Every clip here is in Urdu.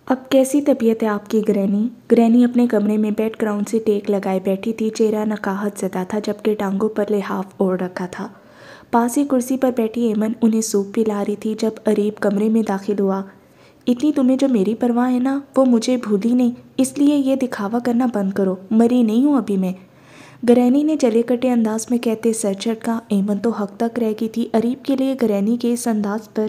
اب کیسی طبیعت ہے آپ کی گرینی؟ گرینی اپنے کمرے میں بیڈ گراؤنڈ سے ٹیک لگائے بیٹھی تھی، چہرہ نقاہت زدہ تھا جبکہ ٹانگوں پر لحاف اوڑھ رکھا تھا۔ پاس ہی کرسی پر بیٹھی ایمن انہیں سوپ پلا رہی تھی جب اریب کمرے میں داخل ہوا۔ اتنی تمہیں جو میری پرواہ ہے نا، وہ مجھے بھولی نہیں، اس لیے یہ دکھاوا کرنا بند کرو، مری نہیں ہوں ابھی میں، گرینی نے جلے کٹے انداز میں کہتے سر جھٹکا۔ ایمن تو حق تک رہ گئی تھی اریب کے لیے گرینی کے اس انداز پر،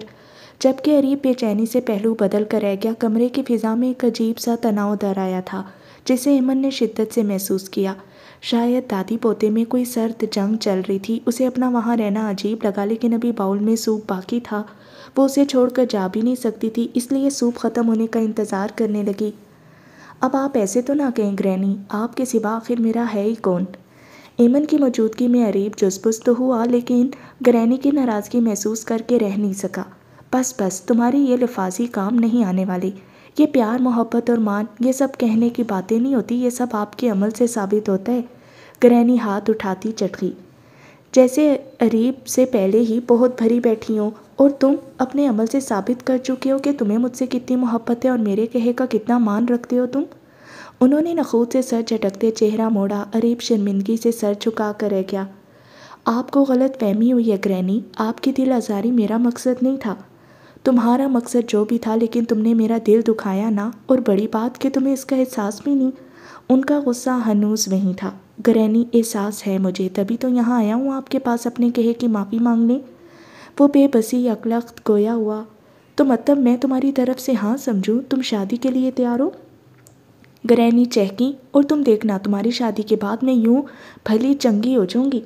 جبکہ اریب بے چینی سے پہلو بدل کر رہ گیا۔ کمرے کی فضا میں ایک عجیب سا تناؤ در آیا تھا جسے ایمن نے شدت سے محسوس کیا۔ شاید دادی پوتے میں کوئی سرد جنگ چل رہی تھی۔ اسے اپنا وہاں رہنا عجیب لگا، لیکن ابھی باؤل میں سوپ باقی تھا، وہ اسے چھوڑ کر جا بھی نہیں سکتی تھی، اس لیے سوپ ختم ہونے کا انتظار کرنے لگی۔ اب آپ ایسے تو نہ کہیں گرینی، آپ کے سوا آخر میرا ہے ہی کون؟ ایمن کی موجودگی میں اریب جزبز تو ہوا، لیکن گرینی کی ناراضگی محسوس کر کے رہ نہیں سکا۔ بس بس، تمہاری یہ لفاظی کام نہیں آنے والی، یہ پیار محبت اور مان، یہ سب کہنے کی باتیں نہیں ہوتی، یہ سب آپ کے عمل سے ثابت ہوتا ہے۔ گرینی ہاتھ اٹھاتی چٹکی، جیسے اریب سے پہلے ہی بہت بھری بیٹھی ہوں، اور تم اپنے عمل سے ثابت کر چکے ہو کہ تمہیں مجھ سے کتنی محبت ہے اور میرے کہے کا کتنا مان رکھتے ہو تم۔ انہوں نے نخوت سے سر جھٹکتے چہرہ موڑا۔ اریب شرمندگی سے سر جھکا کر رہ گیا۔ آپ کو غلط فہمی ہوئی ہے گرینی، آپ کی دل آزاری میرا مقصد نہیں تھا، تمہارا مقصد جو بھی تھا، لیکن تم نے میرا دل دکھایا نا، اور بڑی بات کہ تمہیں اس کا احساس بھی نہیں۔ ان کا غصہ ہنوز وہیں تھا۔ گرینی، احساس ہے مجھے، تبھی تو یہاں آیا ہوں آپ کے پاس اپنے کہے کی معافی مانگنے۔ وہ بے بسی یکلخت گویا ہوا۔ تو مطلب میں تمہاری طرف سے ہاں سمجھوں، تم شادی کے لیے تیار ہو؟ گرینی چہکی، اور تم دیکھنا تمہاری شادی کے بعد میں یوں بھلی چنگی ہو جاؤں گی۔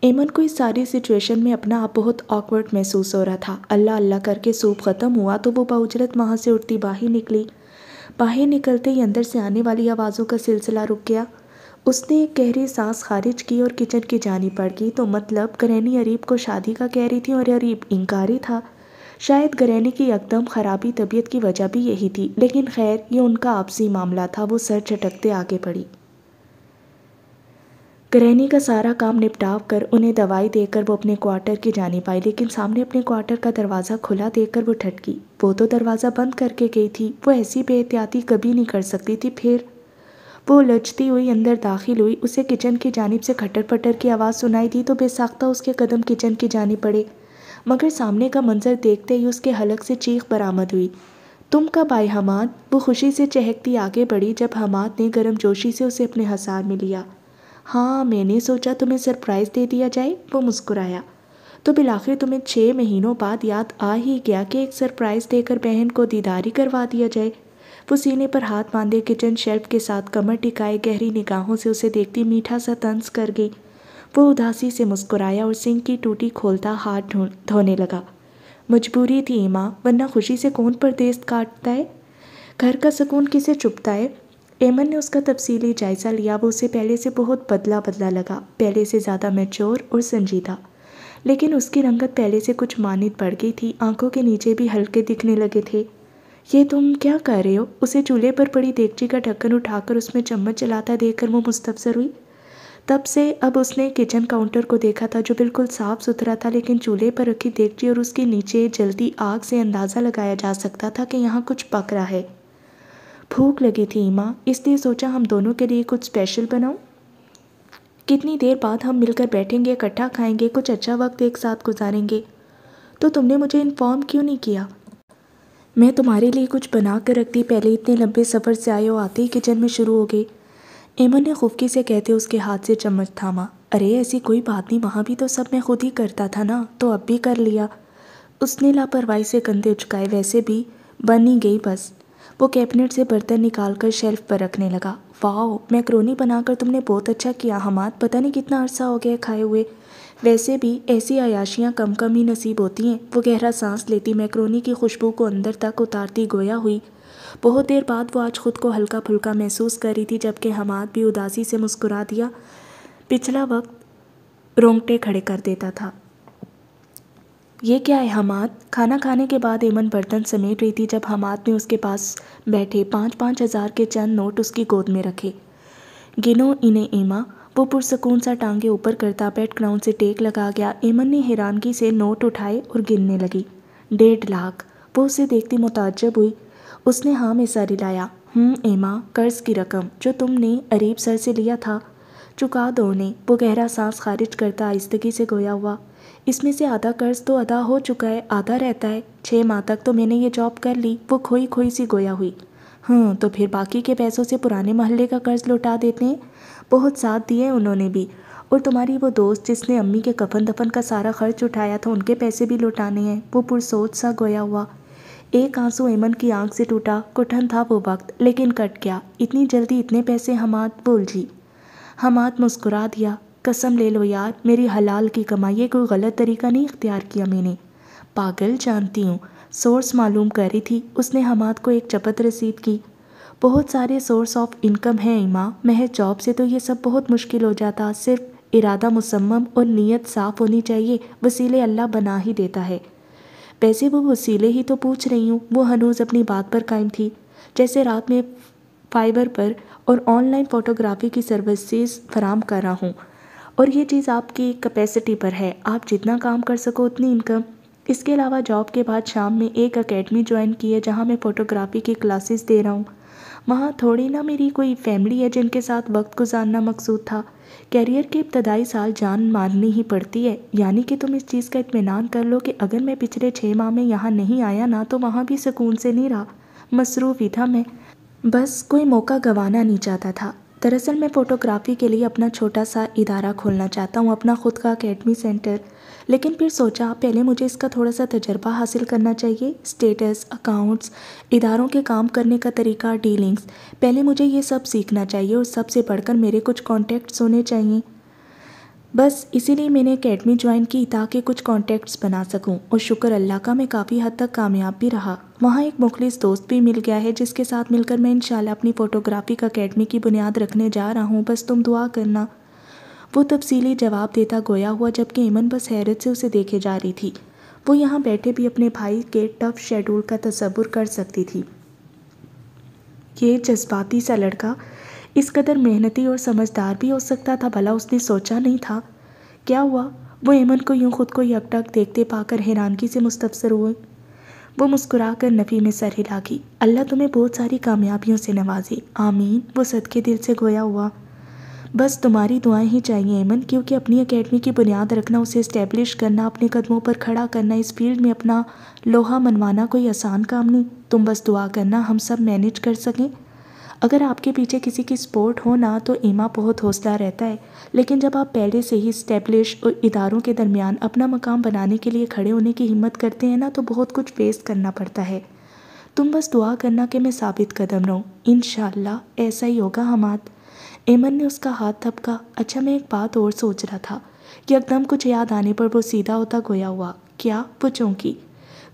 ایمن کو اس ساری سچویشن میں اپنا آپ بہت آکورڈ محسوس ہو رہا تھا۔ اللہ اللہ کر کے سوپ ختم ہوا تو وہ باؤجرت وہاں سے اٹھتی باہر نکلی۔ باہر نکلتے ہی اندر سے آنے والی آوازوں کا سلسلہ رک گیا۔ اس نے ایک گہری سانس خارج کی اور کچن کی جانب بڑھ گئی۔ تو مطلب گرینی اریب کو شادی کا کہہ رہی تھی اور اریب انکاری تھا۔ شاید گرینی کی یکدم خرابی طبیعت کی وجہ بھی یہی تھی، لیکن خیر یہ ان کا آپسی معاملہ تھا۔ وہ سر جھٹکتے آگے بڑھی۔ گرینی کا سارا کام نپٹا کر انہیں دوائی دے کر وہ اپنے کوارٹر کی جانب آئی، لیکن سامنے اپنے کوارٹر کا دروازہ کھلا دیکھ کر وہ ٹھٹکی۔ وہ تو دروازہ بند کر کے گئی تھی، وہ ایسی بے احتیاطی کبھی نہیں کر سکتی تھی۔ پھر وہ لجتی ہوئی اندر داخل ہوئی۔ اسے کچن کی جانب سے کھٹر پٹر کی آواز سنائی دی تو بے ساختہ اس کے قدم کچن کی جانب بڑھے، مگر سامنے کا منظر دیکھتے ہی اس کے حلق سے چیخ برآمد ہوئی۔ تم کب آئے حماد؟ وہ خوشی سے چہکتی آگے بڑھی جب حماد نے گرم جوشی سے اسے اپنے حصار میں لیا۔ ہاں، میں نے سوچا تمہیں سرپرائز دے دیا جائے، وہ مسکرایا۔ تو بالآخر تمہیں 6 مہینوں بعد یاد آ ہی گیا کہ ایک سرپرائز دے کر بہن کو دیداری کروا دیا جائے۔ وہ سینے پر ہاتھ باندھے کچن شیلف کے ساتھ کمر ٹکائے گہری نگاہوں سے اسے دیکھتی میٹھا سا طنز کر گئی۔ وہ اداسی سے مسکرایا اور سنک کی ٹوٹی کھولتا ہاتھ دھونے لگا۔ مجبوری تھی ایما، ورنہ خوشی سے کون پردیس کاٹتا ہے؟ گھر کا سکون کسے چبھتا ہے؟ ایمن نے اس کا تفصیلی جائزہ لیا۔ وہ اسے پہلے سے بہت بدلا بدلا لگا، پہلے سے زیادہ میچور اور سنجیدہ، لیکن اس کی رنگت پہلے سے کچھ مانند بڑھ گئی تھی، آنکھوں کے نیچے بھی ہلکے دکھنے لگے تھے۔ یہ تم کیا کر رہے ہو؟ اسے چولہے پر پڑی دیگچی کا ڈھکن اٹھا کر اس میں چمچ چلاتا دیکھ کر وہ مستفسر ہوئی۔ تب سے اب اس نے کچن کاؤنٹر کو دیکھا تھا جو بالکل صاف ستھرا تھا، لیکن چولہے پر رکھی دیگچی اور اس کے نیچے جلتی آگ سے اندازہ لگایا جا سکتا تھا کہ یہاں کچھ پک رہا ہے۔ بھوک لگی تھی ایما، اس لیے سوچا ہم دونوں کے لیے کچھ اسپیشل بناؤں۔ کتنی دیر بعد ہم مل کر بیٹھیں گے، اکٹھا کھائیں گے، کچھ اچھا وقت ایک ساتھ گزاریں گے۔ تو تم نے مجھے انفارم کیوں نہیں کیا؟ میں تمہارے لیے کچھ بنا کر رکھتی، پہلے اتنے لمبے سفر سے آئے ہو، آتے ہی کچن میں شروع ہو گئے۔ ایمن نے خفگی سے کہتے اس کے ہاتھ سے چمچ تھاما۔ ارے ایسی کوئی بات نہیں، وہاں بھی تو سب میں خود ہی کرتا تھا نا، تو اب بھی کر لیا۔ اس نے لاپرواہی سے کندھے اچکائے، ویسے بھی بن ہی گئی بس۔ وہ کیبنٹ سے برتن نکال کر شیلف پر رکھنے لگا۔ واو، میکرونی بنا کر تم نے بہت اچھا کیا حماد، پتہ نہیں کتنا عرصہ ہو گیا کھائے ہوئے۔ ویسے بھی ایسی عیاشیاں کم کم ہی نصیب ہوتی ہیں۔ وہ گہرا سانس لیتی، میکرونی کی خوشبو کو اندر تک اتارتی گویا ہوئی۔ بہت دیر بعد وہ آج خود کو ہلکا پھلکا محسوس کر رہی تھی، جبکہ حماد بھی اداسی سے مسکرا دیا پچھلا وقت رونگٹے کھڑے کر دیتا تھا۔ یہ کیا ہے حماد؟ کھانا کھانے کے بعد ایمن برتن سمیٹ رہی تھی جب حماد نے اس کے پاس بیٹھے 5,000 5,000 کے چند نوٹ اس کی گود میں رکھے۔ گنو انہیں ایما، وہ پرسکون سا ٹانگیں اوپر کرتا بیڈ گراؤنڈ سے ٹیک لگا گیا۔ ایمن نے حیرانگی سے نوٹ اٹھائے اور گننے لگی۔ 1.5 لاکھ! وہ اسے دیکھتی متعجب ہوئی۔ اس نے ہاں میں سر ہلایا۔ ایما، قرض کی رقم جو تم نے عریب سر سے لیا تھا چکا دو انہیں۔ وہ گہرا سانس خارج کرتا آہستگی سے گویا ہوا۔ اس میں سے آدھا قرض تو ادا ہو چکا ہے، آدھا رہتا ہے۔ 6 ماہ تک تو میں نے یہ جاب کر لی۔ وہ کھوئی کھوئی سی گویا ہوئی۔ تو پھر باقی کے پیسوں سے پرانے محلے کا قرض لوٹا دیتے ہیں۔ بہت ساتھ دیے انہوں نے بھی، اور تمہاری وہ دوست جس نے امی کے کفن دفن کا سارا خرچ اٹھایا تھا، ان کے پیسے بھی لوٹانے ہیں۔ وہ پرسوچ سا گویا ہوا۔ ایک آنسو ایمن کی آنکھ سے ٹوٹا۔ کٹھن تھا وہ وقت، لیکن کٹ گیا۔ اتنی جلدی اتنے پیسے؟ حماد بول جی۔ حماد مسکرا دیا۔ قسم لے لو یار، میری حلال کی کمائی ہے، کوئی غلط طریقہ نہیں اختیار کیا میں نے۔ پاگل، جانتی ہوں۔ سورس معلوم کر رہی تھی۔ اس نے حماد کو ایک چپت رسید کی۔ بہت سارے سورس آف انکم ہیں ایما، محض جاب سے تو یہ سب بہت مشکل ہو جاتا۔ صرف ارادہ مصمم اور نیت صاف ہونی چاہیے، وسیلے اللہ بنا ہی دیتا ہے۔ ویسے وہ وسیلے ہی تو پوچھ رہی ہوں۔ وہ ہنوز اپنی بات پر قائم تھی۔ جیسے رات میں فائبر پر اور آن لائن فوٹوگرافی کی سروسز فراہم کر رہا ہوں، اور یہ چیز آپ کی کیپیسٹی پر ہے، آپ جتنا کام کر سکو اتنی انکم۔ اس کے علاوہ جاب کے بعد شام میں ایک اکیڈمی جوائن کی ہے جہاں میں فوٹوگرافی کی کلاسز دے رہا ہوں۔ وہاں تھوڑی نہ میری کوئی فیملی ہے جن کے ساتھ وقت گزارنا مقصود تھا۔ کیریئر کے ابتدائی سال جان مارنی ہی پڑتی ہے، یعنی کہ تم اس چیز کا اطمینان کر لو کہ اگر میں پچھلے 6 ماہ میں یہاں نہیں آیا نا تو وہاں بھی سکون سے نہیں رہا، مصروف ہی تھا میں، بس کوئی موقع گنوانا نہیں چاہتا تھا۔ دراصل میں فوٹوگرافی کے لیے اپنا چھوٹا سا ادارہ کھولنا چاہتا ہوں، اپنا خود کا اکیڈمی سینٹر، لیکن پھر سوچا پہلے مجھے اس کا تھوڑا سا تجربہ حاصل کرنا چاہیے۔ اسٹیٹس، اکاؤنٹس، اداروں کے کام کرنے کا طریقہ، ڈیلنگز، پہلے مجھے یہ سب سیکھنا چاہیے، اور سب سے بڑھ کر میرے کچھ کانٹیکٹس ہونے چاہیے۔ بس اسی لیے میں نے اکیڈمی جوائن کی تاکہ کچھ کانٹیکٹس بنا سکوں، اور شکر اللہ کا میں کافی حد تک کامیاب بھی رہا۔ وہاں ایک مخلص دوست بھی مل گیا ہے جس کے ساتھ مل کر میں انشاءاللہ اپنی فوٹوگرافی کا اکیڈمی کی بنیاد رکھنے جا رہا ہوں، بس تم دعا کرنا۔ وہ تفصیلی جواب دیتا گویا ہوا، جبکہ ایمن بس حیرت سے اسے دیکھے جا رہی تھی۔ وہ یہاں بیٹھے بھی اپنے بھائی کے ٹف شیڈول کا تصور کر سکتی تھی۔ یہ جذباتی سا لڑکا اس قدر محنتی اور سمجھدار بھی ہو سکتا تھا، بھلا اس نے سوچا نہیں تھا؟ کیا ہوا؟ وہ ایمن کو یوں خود کو یکٹک دیکھتے پا کر حیرانگی سے مستفسر ہوئے۔ وہ مسکرا کر نفی میں سر ہلا گی۔ اللہ تمہیں بہت ساری کامیابیوں سے نوازے، آمین۔ وہ صدقے دل سے گویا ہوا۔ بس تمہاری دعائیں ہی چاہیے ایمن، کیونکہ اپنی اکیڈمی کی بنیاد رکھنا، اسے اسٹیبلش کرنا، اپنے قدموں پر کھڑا کرنا، اس فیلڈ میں اپنا لوہا منوانا کوئی آسان کام نہیں۔ تم بس دعا کرنا ہم سب مینج کر سکیں۔ اگر آپ کے پیچھے کسی کی سپورٹ ہو نا تو ایما بہت حوصلہ رہتا ہے، لیکن جب آپ پہلے سے ہی اسٹیبلش اور اداروں کے درمیان اپنا مقام بنانے کے لیے کھڑے ہونے کی ہمت کرتے ہیں نا تو بہت کچھ فیس کرنا پڑتا ہے۔ تم بس دعا کرنا کہ میں ثابت قدم رہوں، انشاءاللہ ایسا ہی ہوگا حماد۔ ایمن نے اس کا ہاتھ تھپکا۔ اچھا، میں ایک بات اور سوچ رہا تھا۔ یکدم کچھ یاد آنے پر وہ سیدھا ہوتا گویا ہوا۔ کیا؟ وہ چونکی۔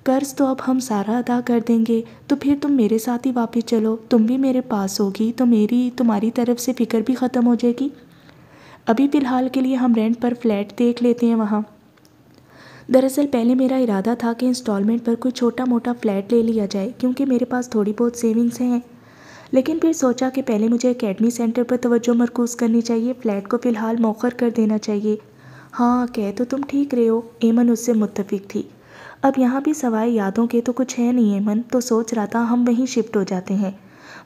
قرض تو اب ہم سارا ادا کر دیں گے، تو پھر تم میرے ساتھ ہی واپس چلو، تم بھی میرے پاس ہوگی تو میری تمہاری طرف سے فکر بھی ختم ہو جائے گی۔ ابھی فی الحال کے لیے ہم رینٹ پر فلیٹ دیکھ لیتے ہیں وہاں۔ دراصل پہلے میرا ارادہ تھا کہ انسٹالمنٹ پر کوئی چھوٹا موٹا فلیٹ لے لیا جائے، کیونکہ میرے پاس تھوڑی بہت سیونگز ہیں، لیکن پھر سوچا کہ پہلے مجھے اکیڈمی سینٹر پر توجہ مرکوز کرنی چاہیے، فلیٹ کو فی الحال موخر کر دینا چاہیے۔ ہاں، کہہ تو تم ٹھیک رہے ہو، ایمن اس سے متفق تھی۔ اب یہاں بھی سوائے یادوں کے تو کچھ ہے نہیں ایمن، تو سوچ رہا تھا ہم وہیں شفٹ ہو جاتے ہیں۔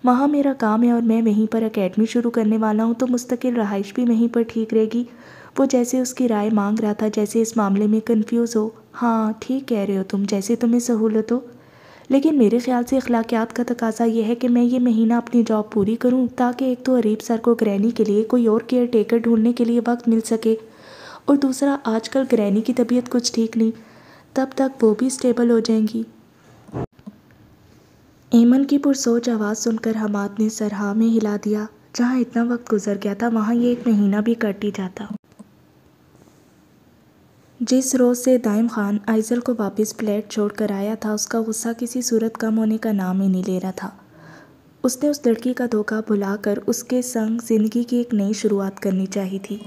وہاں میرا کام ہے اور میں وہیں پر اکیڈمی شروع کرنے والا ہوں، تو مستقل رہائش بھی وہیں پر ٹھیک رہے گی۔ وہ جیسے اس کی رائے مانگ رہا تھا، جیسے اس معاملے میں کنفیوز ہو۔ ہاں ٹھیک کہہ رہے ہو تم، جیسے تمہیں سہولت ہو، لیکن میرے خیال سے اخلاقیات کا تقاضا یہ ہے کہ میں یہ مہینہ اپنی جاب پوری کروں، تاکہ ایک تو عریب سر کو گرینی کے لیے کوئی اور کیئر ٹیکر ڈھونڈنے کے لیے وقت مل سکے، اور دوسرا آج کل گرینی کی طبیعت کچھ ٹھیک نہیں، تب تک وہ بھی اسٹیبل ہو جائیں گی۔ ایمن کی پرسوچ آواز سن کر حماد نے سر ہاں میں ہلا دیا۔ جہاں اتنا وقت گزر گیا تھا وہاں یہ ایک مہینہ بھی کٹ ہی جاتا۔ جس روز سے دائم خان آئزل کو واپس فلیٹ چھوڑ کر آیا تھا، اس کا غصہ کسی صورت کم ہونے کا نام ہی نہیں لے رہا تھا۔ اس نے اس لڑکی کا دھوکہ بھلا کر اس کے سنگ زندگی کی ایک نئی شروعات کرنی چاہی تھی،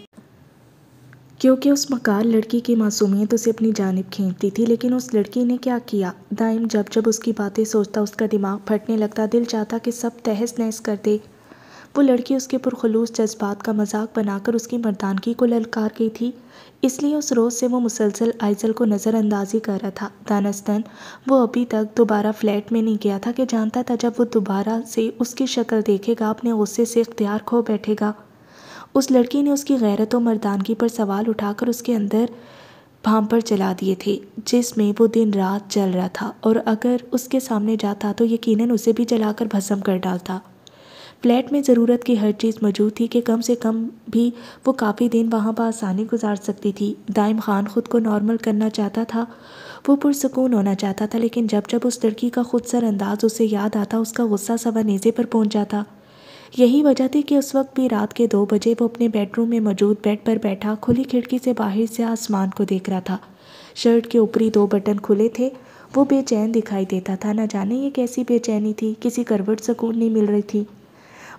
کیونکہ اس مکار لڑکی کی معصومیت اسے اپنی جانب کھینچتی تھی۔ لیکن اس لڑکی نے کیا کیا؟ دائم جب اس کی باتیں سوچتا اس کا دماغ پھٹنے لگتا، دل چاہتا کہ سب تہس نہس کر دے۔ وہ لڑکی اس کے پرخلوص جذبات کا مذاق بنا کر اس کی مردانگی کو للکار گئی تھی، اس لیے اس روز سے وہ مسلسل آئزل کو نظر اندازی کر رہا تھا۔ دانستاً وہ ابھی تک دوبارہ فلیٹ میں نہیں گیا تھا کہ جانتا تھا جب وہ دوبارہ سے اس کی شکل دیکھے گا اپنے غصے سے اختیار کھو بیٹھے گا۔ اس لڑکی نے اس کی غیرت و مردانگی پر سوال اٹھا کر اس کے اندر بھانپر چلا دیے تھے، جس میں وہ دن رات جل رہا تھا، اور اگر اس کے سامنے جاتا تو یقیناً اسے بھی جلا کر بھسم کر ڈالتا۔ فلیٹ میں ضرورت کی ہر چیز موجود تھی کہ کم سے کم بھی وہ کافی دن وہاں بآسانی گزار سکتی تھی۔ دائم خان خود کو نارمل کرنا چاہتا تھا، وہ پرسکون ہونا چاہتا تھا، لیکن جب جب اس لڑکی کا خود سر انداز اسے یاد آتا اس کا غصہ سوا نیزے پر پہنچ جاتا۔ یہی وجہ تھی کہ اس وقت بھی رات کے 2 بجے وہ اپنے بیڈ روم میں موجود بیڈ پر بیٹھا کھلی کھڑکی سے باہر سے آسمان کو دیکھ رہا تھا۔ شرٹ کے اوپری 2 بٹن کھلے تھے، وہ بے چین دکھائی دیتا تھا، نہ جانے یہ کیسی بے چینی تھی، کسی کروٹ سکون نہیں مل رہی تھی۔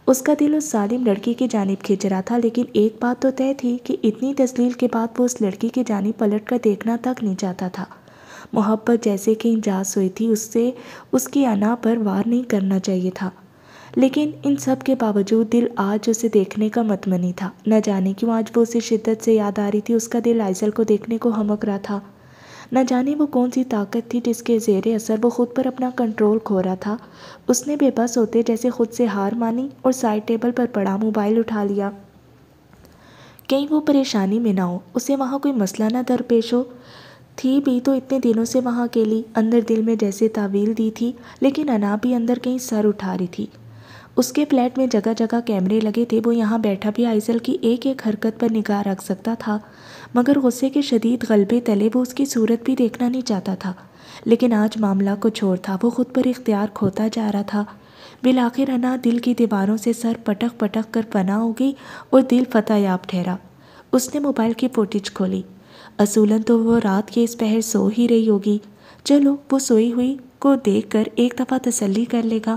اس کا دل اس ظالم لڑکی کی جانب کھنچ رہا تھا، لیکن ایک بات تو طے تھی کہ اتنی تذلیل کے بعد وہ اس لڑکی کی جانب پلٹ کر دیکھنا تک نہیں چاہتا تھا۔ محبت جیسے کہ انجاز ہوئی تھی، اس سے اس کی انا پر وار نہیں کرنا چاہیے تھا، لیکن ان سب کے باوجود دل آج اسے دیکھنے کا متمنی تھا۔ نہ جانے کیوں آج وہ اسے شدت سے یاد آ رہی تھی، اس کا دل آئزل کو دیکھنے کو ہمک رہا تھا۔ نہ جانے وہ کون سی طاقت تھی جس کے زیر اثر وہ خود پر اپنا کنٹرول کھو رہا تھا۔ اس نے بے بس ہوتے جیسے خود سے ہار مانی اور سائڈ ٹیبل پر پڑا موبائل اٹھا لیا۔ کہیں وہ پریشانی میں نہ ہو، اسے وہاں کوئی مسئلہ نہ درپیش ہو۔ تھی بھی تو اتنے دنوں سے وہاں اکیلی، اندر دل میں جیسے تعویل دی تھی، لیکن انا بھی اندر کہیں سر اٹھا رہی تھی۔ اس کے فلیٹ میں جگہ جگہ کیمرے لگے تھے، وہ یہاں بیٹھا بھی آئزل کی ایک ایک حرکت پر نگاہ رکھ سکتا تھا، مگر غصے کے شدید غلبے تلے وہ اس کی صورت بھی دیکھنا نہیں چاہتا تھا۔ لیکن آج معاملہ کچھ اور تھا، وہ خود پر اختیار کھوتا جا رہا تھا۔ بالآخر انا دل کی دیواروں سے سر پٹک پٹک کر پناہ ہو گئی اور دل فتح یاب ٹھہرا۔ اس نے موبائل کی فوٹیج کھولی۔ اصولاً تو وہ رات کے اس پہر سو ہی رہی ہوگی، چلو وہ سوئی ہوئی کو دیکھ کر ایک دفعہ تسلی کر لے گا۔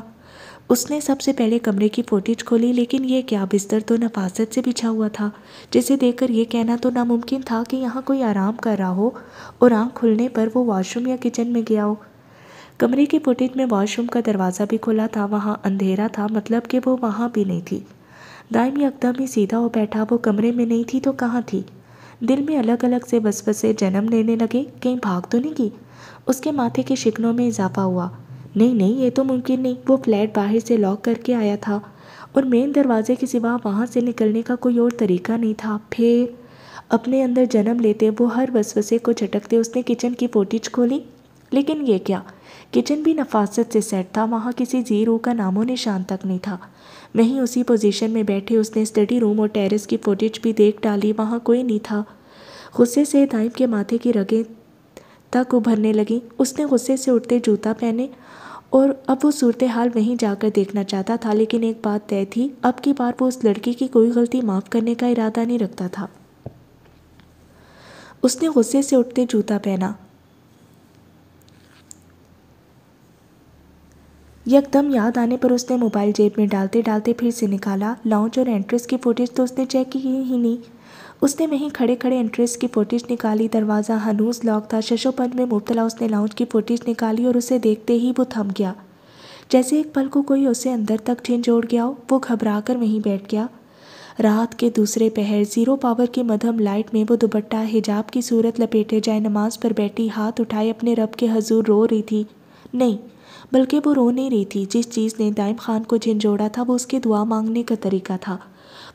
اس نے سب سے پہلے کمرے کی فوٹیج کھولی، لیکن یہ کیا، بستر تو نفاست سے بچھا ہوا تھا، جسے دیکھ کر یہ کہنا تو ناممکن تھا کہ یہاں کوئی آرام کر رہا ہو اور آنکھ کھلنے پر وہ واش روم یا کچن میں گیا ہو۔ کمرے کی فوٹیج میں واش روم کا دروازہ بھی کھلا تھا، وہاں اندھیرا تھا، مطلب کہ وہ وہاں بھی نہیں تھی۔ دائم یکدم ہی سیدھا ہو بیٹھا، وہ کمرے میں نہیں تھی تو کہاں تھی؟ دل میں الگ الگ سے وسوسے جنم لینے لگے، کہیں بھاگ تو نہیں گئی؟ اس کے ماتھے کے شکنوں میں اضافہ ہوا۔ نہیں نہیں، یہ تو ممکن نہیں، وہ فلیٹ باہر سے لاک کر کے آیا تھا اور مین دروازے کے سوا وہاں سے نکلنے کا کوئی اور طریقہ نہیں تھا۔ پھر اپنے اندر جنم لیتے وہ ہر وسوسے کو جھٹکتے اس نے کچن کی فوٹیج کھولی، لیکن یہ کیا، کچن بھی نفاست سے سیٹ تھا، وہاں کسی زی روح کا نام و نشان تک نہیں تھا۔ وہیں اسی پوزیشن میں بیٹھے اس نے اسٹڈی روم اور ٹیرس کی فوٹیج بھی دیکھ ڈالی، وہاں کوئی نہیں تھا۔ غصے سے دائم کے ماتھے کی رگیں تک ابھرنے لگیں۔ اس نے غصے سے اٹھتے جوتا پہنے اور اب وہ صورتحال وہیں جا کر دیکھنا چاہتا تھا، لیکن ایک بات طے تھی، اب کی بار وہ اس لڑکی کی کوئی غلطی معاف کرنے کا ارادہ نہیں رکھتا تھا۔ اس نے غصے سے اٹھتے جوتا پہنا، یکدم یاد آنے پر اس نے موبائل جیب میں ڈالتے ڈالتے پھر سے نکالا۔ لاؤنج اور انٹریس کی فوٹیج تو اس نے چیک کی ہی نہیں۔ اس نے وہیں کھڑے کھڑے انٹریس کی فوٹیج نکالی، دروازہ ہنوز لاک تھا۔ ششو پنج میں مبتلا اس نے لاؤنج کی فوٹیج نکالی اور اسے دیکھتے ہی وہ تھم گیا، جیسے ایک پل کو کوئی اسے اندر تک جھنجھوڑ گیا ہو۔ وہ گھبرا کر وہیں بیٹھ گیا۔ رات کے دوسرے پہر، زیرو پاور کی مدھم لائٹ میں وہ دوپٹہ حجاب کی صورت لپیٹے جائے نماز پر بیٹھی، ہاتھ اٹھائے اپنے رب کے حضور رو رہی تھی۔ نہیں، بلکہ وہ رو نہیں رہی تھی، جس چیز نے دائم خان کو جھنجھوڑا تھا وہ اس کے دعا مانگنے کا طریقہ تھا۔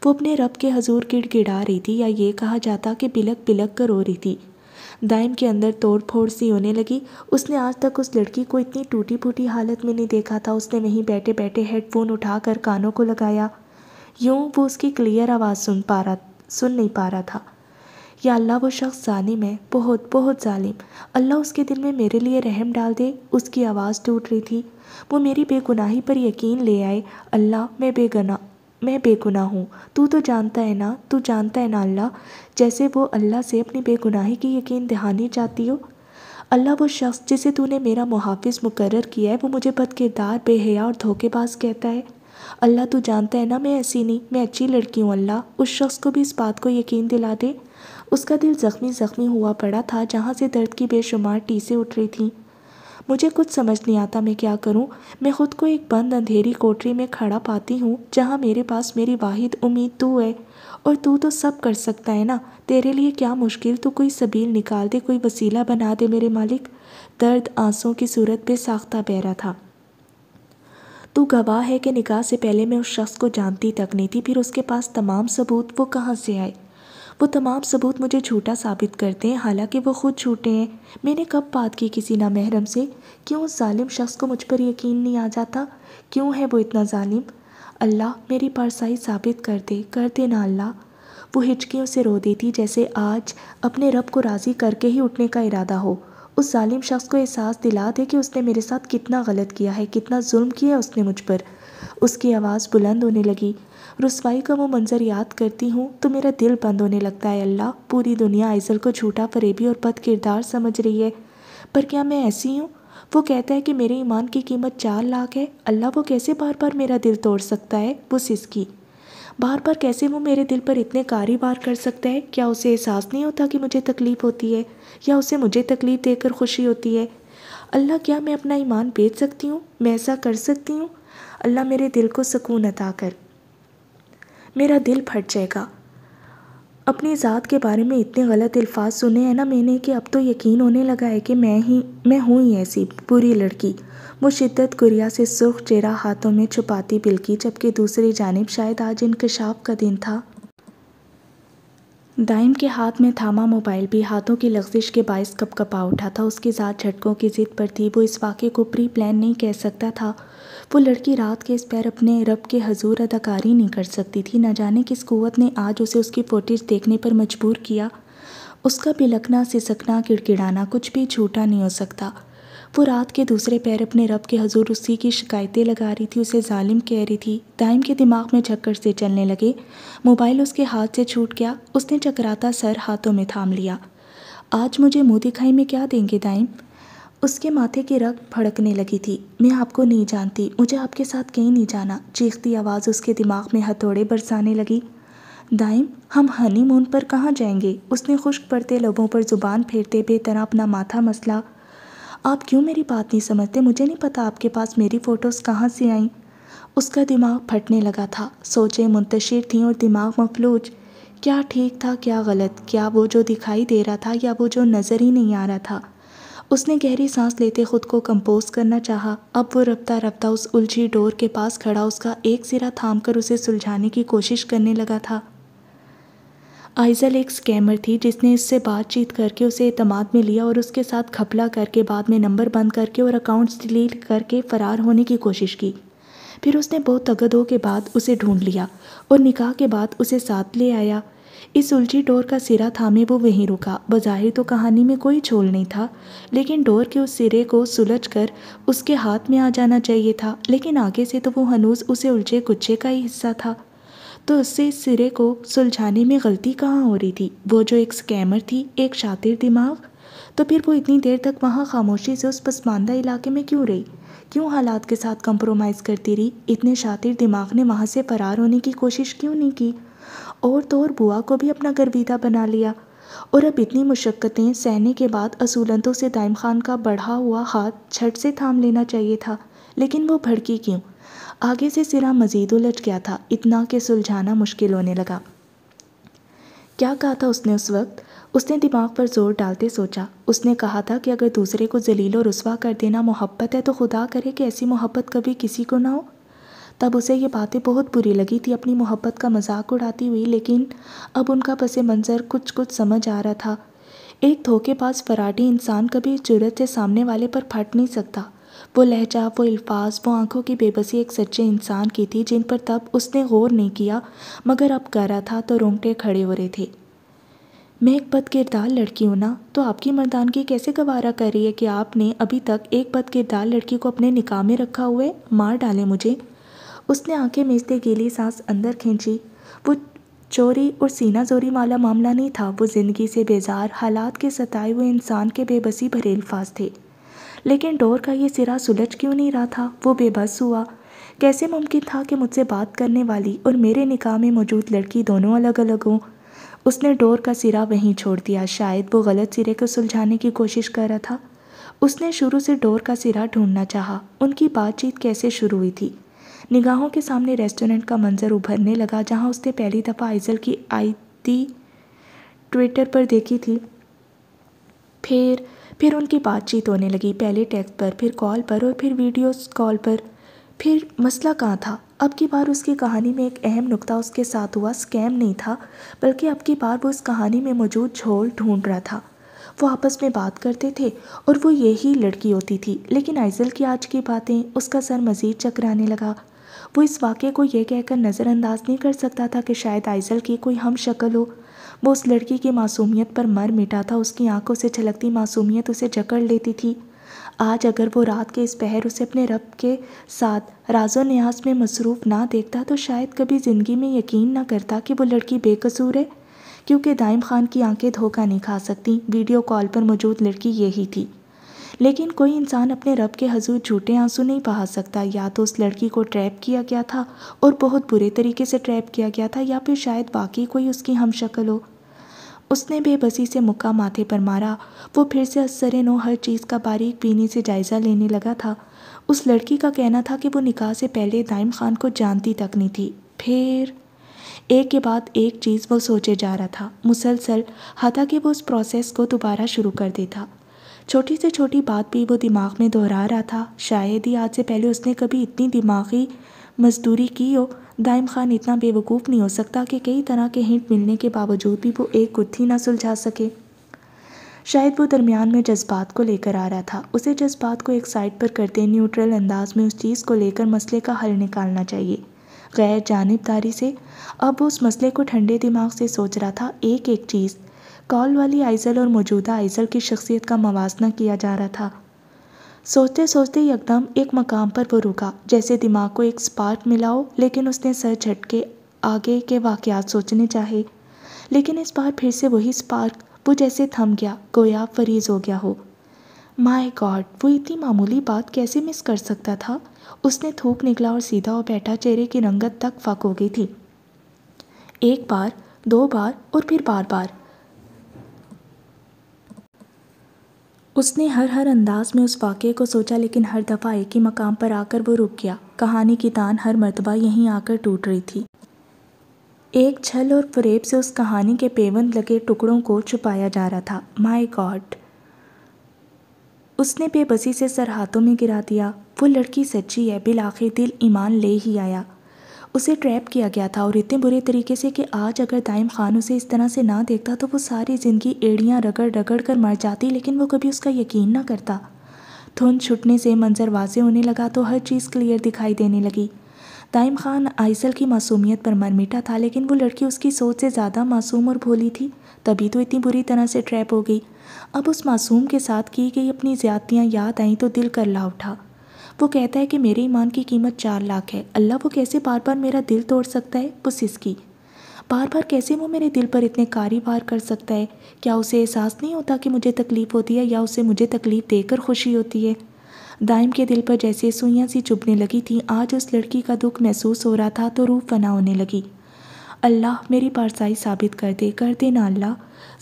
وہ اپنے رب کے حضور گڑ گڑا رہی تھی، یا یہ کہا جاتا کہ بلک بلک کر رو رہی تھی۔ دائم کے اندر توڑ پھوڑ سی ہونے لگی۔ اس نے آج تک اس لڑکی کو اتنی ٹوٹی پھوٹی حالت میں نہیں دیکھا تھا۔ اس نے وہیں بیٹھے بیٹھے ہیڈ فون اٹھا کر کانوں کو لگایا، یوں وہ اس کی کلیئر آواز سن نہیں پا رہا تھا۔ یا اللہ، وہ شخص ظالم ہے، بہت بہت ظالم، اللہ اس کے دل میں میرے لیے رحم ڈال دے۔ اس کی آواز ٹوٹ رہی تھی، وہ میری بے گناہی پر یقین لے آئے۔ اللہ، میں بے گناہ ہوں، تو جانتا ہے نا، تو جانتا ہے نا اللہ، جیسے وہ اللہ سے اپنی بے گناہی کی یقین دہانی چاہتی ہو۔ اللہ، وہ شخص جسے تو نے میرا محافظ مقرر کیا ہے وہ مجھے بد کردار، بے حیا اور دھوکے باز کہتا ہے۔ اللہ، تو جانتا ہے نا میں ایسی نہیں، میں اچھی لڑکی ہوں۔ اللہ، اس شخص کو بھی اس بات کو یقین دلا دے۔ اس کا دل زخمی زخمی ہوا پڑا تھا، جہاں سے درد کی بے شمار ٹیسیں اٹھ رہی تھیں۔ مجھے کچھ سمجھ نہیں آتا میں کیا کروں۔ میں خود کو ایک بند اندھیری کوٹری میں کھڑا پاتی ہوں جہاں میرے پاس میری واحد امید تو ہے، اور تو سب کر سکتا ہے نا۔ تیرے لیے کیا مشکل، تو کوئی سبیل نکال دے، کوئی وسیلہ بنا دے میرے مالک۔ درد آنسوں کی صورت پہ ساختہ بہہ رہا تھا۔ تو گواہ ہے کہ نکاح سے پہلے میں اس شخص کو جانتی تک نہیں تھی، پھر اس کے پاس تمام ثبوت، وہ کہاں سے آئے؟ وہ تمام ثبوت مجھے جھوٹا ثابت کرتے ہیں، حالانکہ وہ خود جھوٹے ہیں۔ میں نے کب بات کی کسی نامحرم سے؟ کیوں اس ظالم شخص کو مجھ پر یقین نہیں آ جاتا؟ کیوں ہے وہ اتنا ظالم؟ اللہ میری پارسائی ثابت کر دے نا اللہ۔ وہ ہچکیوں سے رو دیتی جیسے آج اپنے رب کو راضی کر کے ہی اٹھنے کا ارادہ ہو۔ اس ظالم شخص کو احساس دلا دے کہ اس نے میرے ساتھ کتنا غلط کیا ہے، کتنا ظلم کیا ہے اس نے مجھ پر۔ اس کی آواز بلند ہونے لگی۔ رسوائی کا وہ منظر یاد کرتی ہوں تو میرا دل بند ہونے لگتا ہے۔ اللہ، پوری دنیا ایزل کو جھوٹا، فریبی اور بد کردار سمجھ رہی ہے، پر کیا میں ایسی ہوں؟ وہ کہتا ہے کہ میرے ایمان کی قیمت 4 لاکھ ہے۔ اللہ، وہ کیسے بار بار میرا دل توڑ سکتا ہے؟ وہ سسکی۔ بار بار کیسے وہ میرے دل پر اتنے کاری وار کر سکتا ہے؟ کیا اسے احساس نہیں ہوتا کہ مجھے تکلیف ہوتی ہے، یا اسے مجھے تکلیف دے کر خوشی ہوتی ہے؟ اللہ، کیا میں اپنا ایمان بیچ سکتی ہوں؟ میں ایسا کر سکتی ہوں؟ اللہ میرے دل کو سکون عطا کر، میرا دل پھٹ جائے گا۔ اپنی ذات کے بارے میں اتنے غلط الفاظ سنے ہیں نا میں نے کہ اب تو یقین ہونے لگا ہے کہ میں ہوں ہی ایسی بری لڑکی۔ وہ شدت گریا سے سرخ چہرہ ہاتھوں میں چھپاتی بلکی، جبکہ دوسری جانب شاید آج انکشاف کا دن تھا۔ دائم کے ہاتھ میں تھاما موبائل بھی ہاتھوں کی لغزش کے باعث کپ کپا اٹھا تھا۔ اس کی ذات جھٹکوں کی ضد پر تھی۔ وہ اس واقعے کو پری پلان نہیں کہہ سکتا تھا۔ وہ لڑکی رات کے اس پیر اپنے رب کے حضور اداکاری نہیں کر سکتی تھی۔ نہ جانے کس قوت نے آج اسے اس کی فوٹیج دیکھنے پر مجبور کیا۔ اس کا بلکنا، سسکنا، کڑکڑانا کچھ بھی جھوٹا نہیں ہو سکتا۔ وہ رات کے دوسرے پیر اپنے رب کے حضور اسی کی شکایتیں لگا رہی تھی، اسے ظالم کہہ رہی تھی۔ دائم کے دماغ میں جھکڑ سے چلنے لگے۔ موبائل اس کے ہاتھ سے چھوٹ گیا۔ اس نے چکراتا سر ہاتھوں میں تھام لیا۔ آج مجھے منہ دکھائی میں کیا دیں گے دائم؟ اس کے ماتھے کی رگ بھڑکنے لگی تھی۔ میں آپ کو نہیں جانتی، مجھے آپ کے ساتھ کہیں نہیں جانا۔ چیختی آواز اس کے دماغ میں ہتھوڑے برسانے لگی۔ دائم، ہم ہنی مون پر کہاں جائیں گے؟ اس نے خشک پڑتے لبوں پر زبان پھیرتے بے طرح اپنا ماتھا مسلا۔ آپ کیوں میری بات نہیں سمجھتے؟ مجھے نہیں پتا آپ کے پاس میری فوٹوز کہاں سے آئیں۔ اس کا دماغ پھٹنے لگا تھا۔ سوچیں منتشر تھیں اور دماغ مفلوج۔ کیا ٹھیک تھا، کیا غلط؟ کیا وہ جو دکھائی دے رہا تھا، یا وہ جو نظر ہی نہیں آ رہا تھا؟ اس نے گہری سانس لیتے خود کو کمپوز کرنا چاہا۔ اب وہ رفتہ رفتہ اس الجھی ڈور کے پاس کھڑا اس کا ایک سرا تھام کر اسے سلجھانے کی کوشش کرنے لگا تھا۔ آئزل ایک سکیمر تھی جس نے اس سے بات چیت کر کے اسے اعتماد میں لیا اور اس کے ساتھ گھپلا کر کے بعد میں نمبر بند کر کے اور اکاؤنٹس ڈیلیٹ کر کے فرار ہونے کی کوشش کی۔ پھر اس نے بہت تگدو کے بعد اسے ڈھونڈ لیا اور نکاح کے بعد اسے ساتھ لے آیا۔ اس الجھی ڈور کا سرا تھامے وہ وہیں رکا۔ بظاہر تو کہانی میں کوئی چھول نہیں تھا، لیکن ڈور کے اس سرے کو سلجھ کر اس کے ہاتھ میں آ جانا چاہیے تھا، لیکن آگے سے تو وہ ہنوز اسے الجھے گچھے کا ہی حصہ تھا۔ تو اس سے اس سرے کو سلجھانے میں غلطی کہاں ہو رہی تھی؟ وہ جو ایک سکیمر تھی، ایک شاطر دماغ، تو پھر وہ اتنی دیر تک وہاں خاموشی سے اس پسماندہ علاقے میں کیوں رہی؟ کیوں حالات کے ساتھ کمپرومائز کرتی رہی؟ اتنے شاطر دماغ نے وہاں سے فرار ہونے کی کوشش کیوں نہیں کی؟ اور تو اور بوا کو بھی اپنا گرویدہ بنا لیا۔ اور اب اتنی مشقتیں سہنے کے بعد اصولندوں سے دائم خان کا بڑھا ہوا ہاتھ جھٹ سے تھام لینا چاہیے تھا، لیکن وہ بھڑکی کیوں؟ آگے سے سرا مزید الجھ گیا تھا، اتنا کہ سلجھانا مشکل ہونے لگا۔ کیا کہا تھا اس نے اس وقت؟ اس نے دماغ پر زور ڈالتے سوچا۔ اس نے کہا تھا کہ اگر دوسرے کو ذلیل و رسوا کر دینا محبت ہے تو خدا کرے کہ ایسی محبت کبھی کسی کو نہ ہو۔ تب اسے یہ باتیں بہت بری لگی تھی، اپنی محبت کا مذاق اڑاتی ہوئی، لیکن اب ان کا پس منظر کچھ سمجھ آ رہا تھا۔ ایک دھوکے باز فراڈی انسان کبھی جرأت سے سامنے والے پر پھٹ نہیں سکتا۔ وہ لہجہ، وہ الفاظ، وہ آنکھوں کی بے بسی ایک سچے انسان کی تھی جن پر تب اس نے غور نہیں کیا، مگر اب کر رہا تھا تو رونگٹے کھڑے ہو رہے تھے۔ میں ایک بد کردار لڑکی ہوں نا، تو آپ کی مردانگی کیسے گوارا کر رہی ہے کہ آپ نے ابھی تک ایک بد کردار لڑکی کو اپنے نکاح میں رکھا ہوئے؟ مار ڈالے مجھے۔ اس نے آنکھیں میچتے گیلی سانس اندر کھینچی۔ وہ چوری اور سینہ زوری والا معاملہ نہیں تھا، وہ زندگی سے بیزار، حالات کے ستائے ہوئے انسان کے بے بسی بھرے الفاظ تھے۔ لیکن ڈور کا یہ سرا سلجھ کیوں نہیں رہا تھا؟ وہ بے بس ہوا۔ کیسے ممکن تھا کہ مجھ سے بات کرنے والی اور میرے نکاح میں موجود لڑکی دونوں الگ الگ ہوں؟ اس نے ڈور کا سرا وہیں چھوڑ دیا۔ شاید وہ غلط سرے کو سلجھانے کی کوشش کر رہا تھا۔ اس نے شروع سے ڈور کا سرا ڈھونڈنا چاہا، ان کی بات چیت کیسے شروع ہوئی تھی۔ نگاہوں کے سامنے ریسٹورنٹ کا منظر ابھرنے لگا جہاں اس نے پہلی دفعہ آئزل کی آئی ٹویٹر پر دیکھی تھی۔ پھر ان کی بات چیت ہونے لگی، پہلے ٹیکسٹ پر، پھر کال پر اور پھر ویڈیوز کال پر۔ پھر مسئلہ کہاں تھا؟ اب کی بار اس کی کہانی میں ایک اہم نقطہ اس کے ساتھ ہوا اسکیم نہیں تھا، بلکہ اب کی بار وہ اس کہانی میں موجود جھول ڈھونڈ رہا تھا۔ وہ آپس میں بات کرتے تھے اور وہ یہی لڑکی ہوتی تھی، لیکن آئزل کی آج کی باتیں، اس کا سر مزید چکرانے لگا۔ وہ اس واقعے کو یہ کہہ کر نظر انداز نہیں کر سکتا تھا کہ شاید آئزل کی کوئی ہم شکل ہو۔ وہ اس لڑکی کی معصومیت پر مر مٹا تھا، اس کی آنکھوں سے چھلکتی معصومیت اسے جکڑ لیتی تھی۔ آج اگر وہ رات کے اس پہر اسے اپنے رب کے ساتھ راز و نیاز میں مصروف نہ دیکھتا تو شاید کبھی زندگی میں یقین نہ کرتا کہ وہ لڑکی بے قصور ہے، کیونکہ دائم خان کی آنکھیں دھوکہ نہیں کھا سکتی، ویڈیو کال پر موجود لڑکی یہی تھی۔ لیکن کوئی انسان اپنے رب کے حضور جھوٹے آنسو نہیں بہا سکتا۔ یا تو اس لڑکی کو ٹریپ کیا گیا تھا اور بہت برے طریقے سے ٹریپ کیا گیا تھا، یا پھر شاید واقعی کوئی اس کی ہم شکل ہو۔ اس نے بے بسی سے مکہ ماتھے پر مارا۔ وہ پھر سے از سر نو ہر چیز کا باریک بینی سے جائزہ لینے لگا تھا۔ اس لڑکی کا کہنا تھا کہ وہ نکاح سے پہلے دائم خان کو جانتی تک نہیں تھی۔ پھر ایک کے بعد ایک چیز وہ سوچے جا رہا تھا مسلسل، حتیٰ کہ وہ اس پروسیس کو دوبارہ شروع کر دیتا۔ چھوٹی سے چھوٹی بات بھی وہ دماغ میں دہرا رہا تھا۔ شاید ہی آج سے پہلے اس نے کبھی اتنی دماغی مزدوری کی ہو۔ دائم خان اتنا بے وقوف نہیں ہو سکتا کہ کئی طرح کے ہنٹ ملنے کے باوجود بھی وہ ایک گتھی نہ سلجھا سکے۔ شاید وہ درمیان میں جذبات کو لے کر آ رہا تھا، اسے جذبات کو ایک سائڈ پر کرتے نیوٹرل انداز میں اس چیز کو لے کر مسئلے کا حل نکالنا چاہیے، غیر جانبداری سے۔ اب وہ اس مسئلے کو ٹھنڈے دماغ سے سوچ رہا تھا، ایک ایک چیز۔ کال والی آئزل اور موجودہ آئزل کی شخصیت کا موازنہ کیا جا رہا تھا۔ سوچتے سوچتے یکدم ایک مقام پر وہ رکا، جیسے دماغ کو ایک سپارک ملا ہو، لیکن اس نے سر جھٹکے آگے کے واقعات سوچنے چاہے، لیکن اس بار پھر سے وہی سپارک، وہ جیسے تھم گیا، گویا فریز ہو گیا ہو۔ مائی گاڈ، وہ اتنی معمولی بات کیسے مس کر سکتا تھا؟ اس نے تھوک نکلا اور سیدھا ہو بیٹھا، چہرے کی رنگت تک فاق ہو گئی تھی۔ ایک بار، دو بار اور پھر بار بار اس نے ہر انداز میں اس واقعے کو سوچا، لیکن ہر دفعہ ایک ہی مقام پر آ کر وہ رک گیا۔ کہانی کی تان ہر مرتبہ یہیں آ کر ٹوٹ رہی تھی۔ ایک چھل اور فریب سے اس کہانی کے پیوند لگے ٹکڑوں کو چھپایا جا رہا تھا۔ مائی گاڈ، اس نے بے بسی سے سر ہاتھوں میں گرا دیا۔ وہ لڑکی سچی ہے، بالآخر دل ایمان لے ہی آیا۔ اسے ٹریپ کیا گیا تھا اور اتنے برے طریقے سے کہ آج اگر دائم خان اسے اس طرح سے نہ دیکھتا تو وہ ساری زندگی ایڑیاں رگڑ رگڑ کر مر جاتی، لیکن وہ کبھی اس کا یقین نہ کرتا۔ دھند چھٹنے سے منظر واضح ہونے لگا تو ہر چیز کلیئر دکھائی دینے لگی۔ دائم خان آئزل کی معصومیت پر مر مٹا تھا، لیکن وہ لڑکی اس کی سوچ سے زیادہ معصوم اور بھولی تھی، تبھی تو اتنی بری طرح سے ٹریپ ہو گئی۔ اب اس معصوم کے ساتھ کی گئی اپنی زیادتیاں یاد آئیں تو دل کرلا اٹھا۔ وہ کہتا ہے کہ میرے ایمان کی قیمت 4 لاکھ ہے۔ اللہ، وہ کیسے بار بار میرا دل توڑ سکتا ہے؟ وہ سسکی۔ بار بار کیسے وہ میرے دل پر اتنے کاری وار کر سکتا ہے؟ کیا اسے احساس نہیں ہوتا کہ مجھے تکلیف ہوتی ہے، یا اسے مجھے تکلیف دے کر خوشی ہوتی ہے؟ دائم کے دل پر جیسے سوئیاں سی چبھنے لگی تھیں۔ آج اس لڑکی کا دکھ محسوس ہو رہا تھا تو روح فنا ہونے لگی۔ اللہ، میری پارسائی ثابت کر دے نا اللہ۔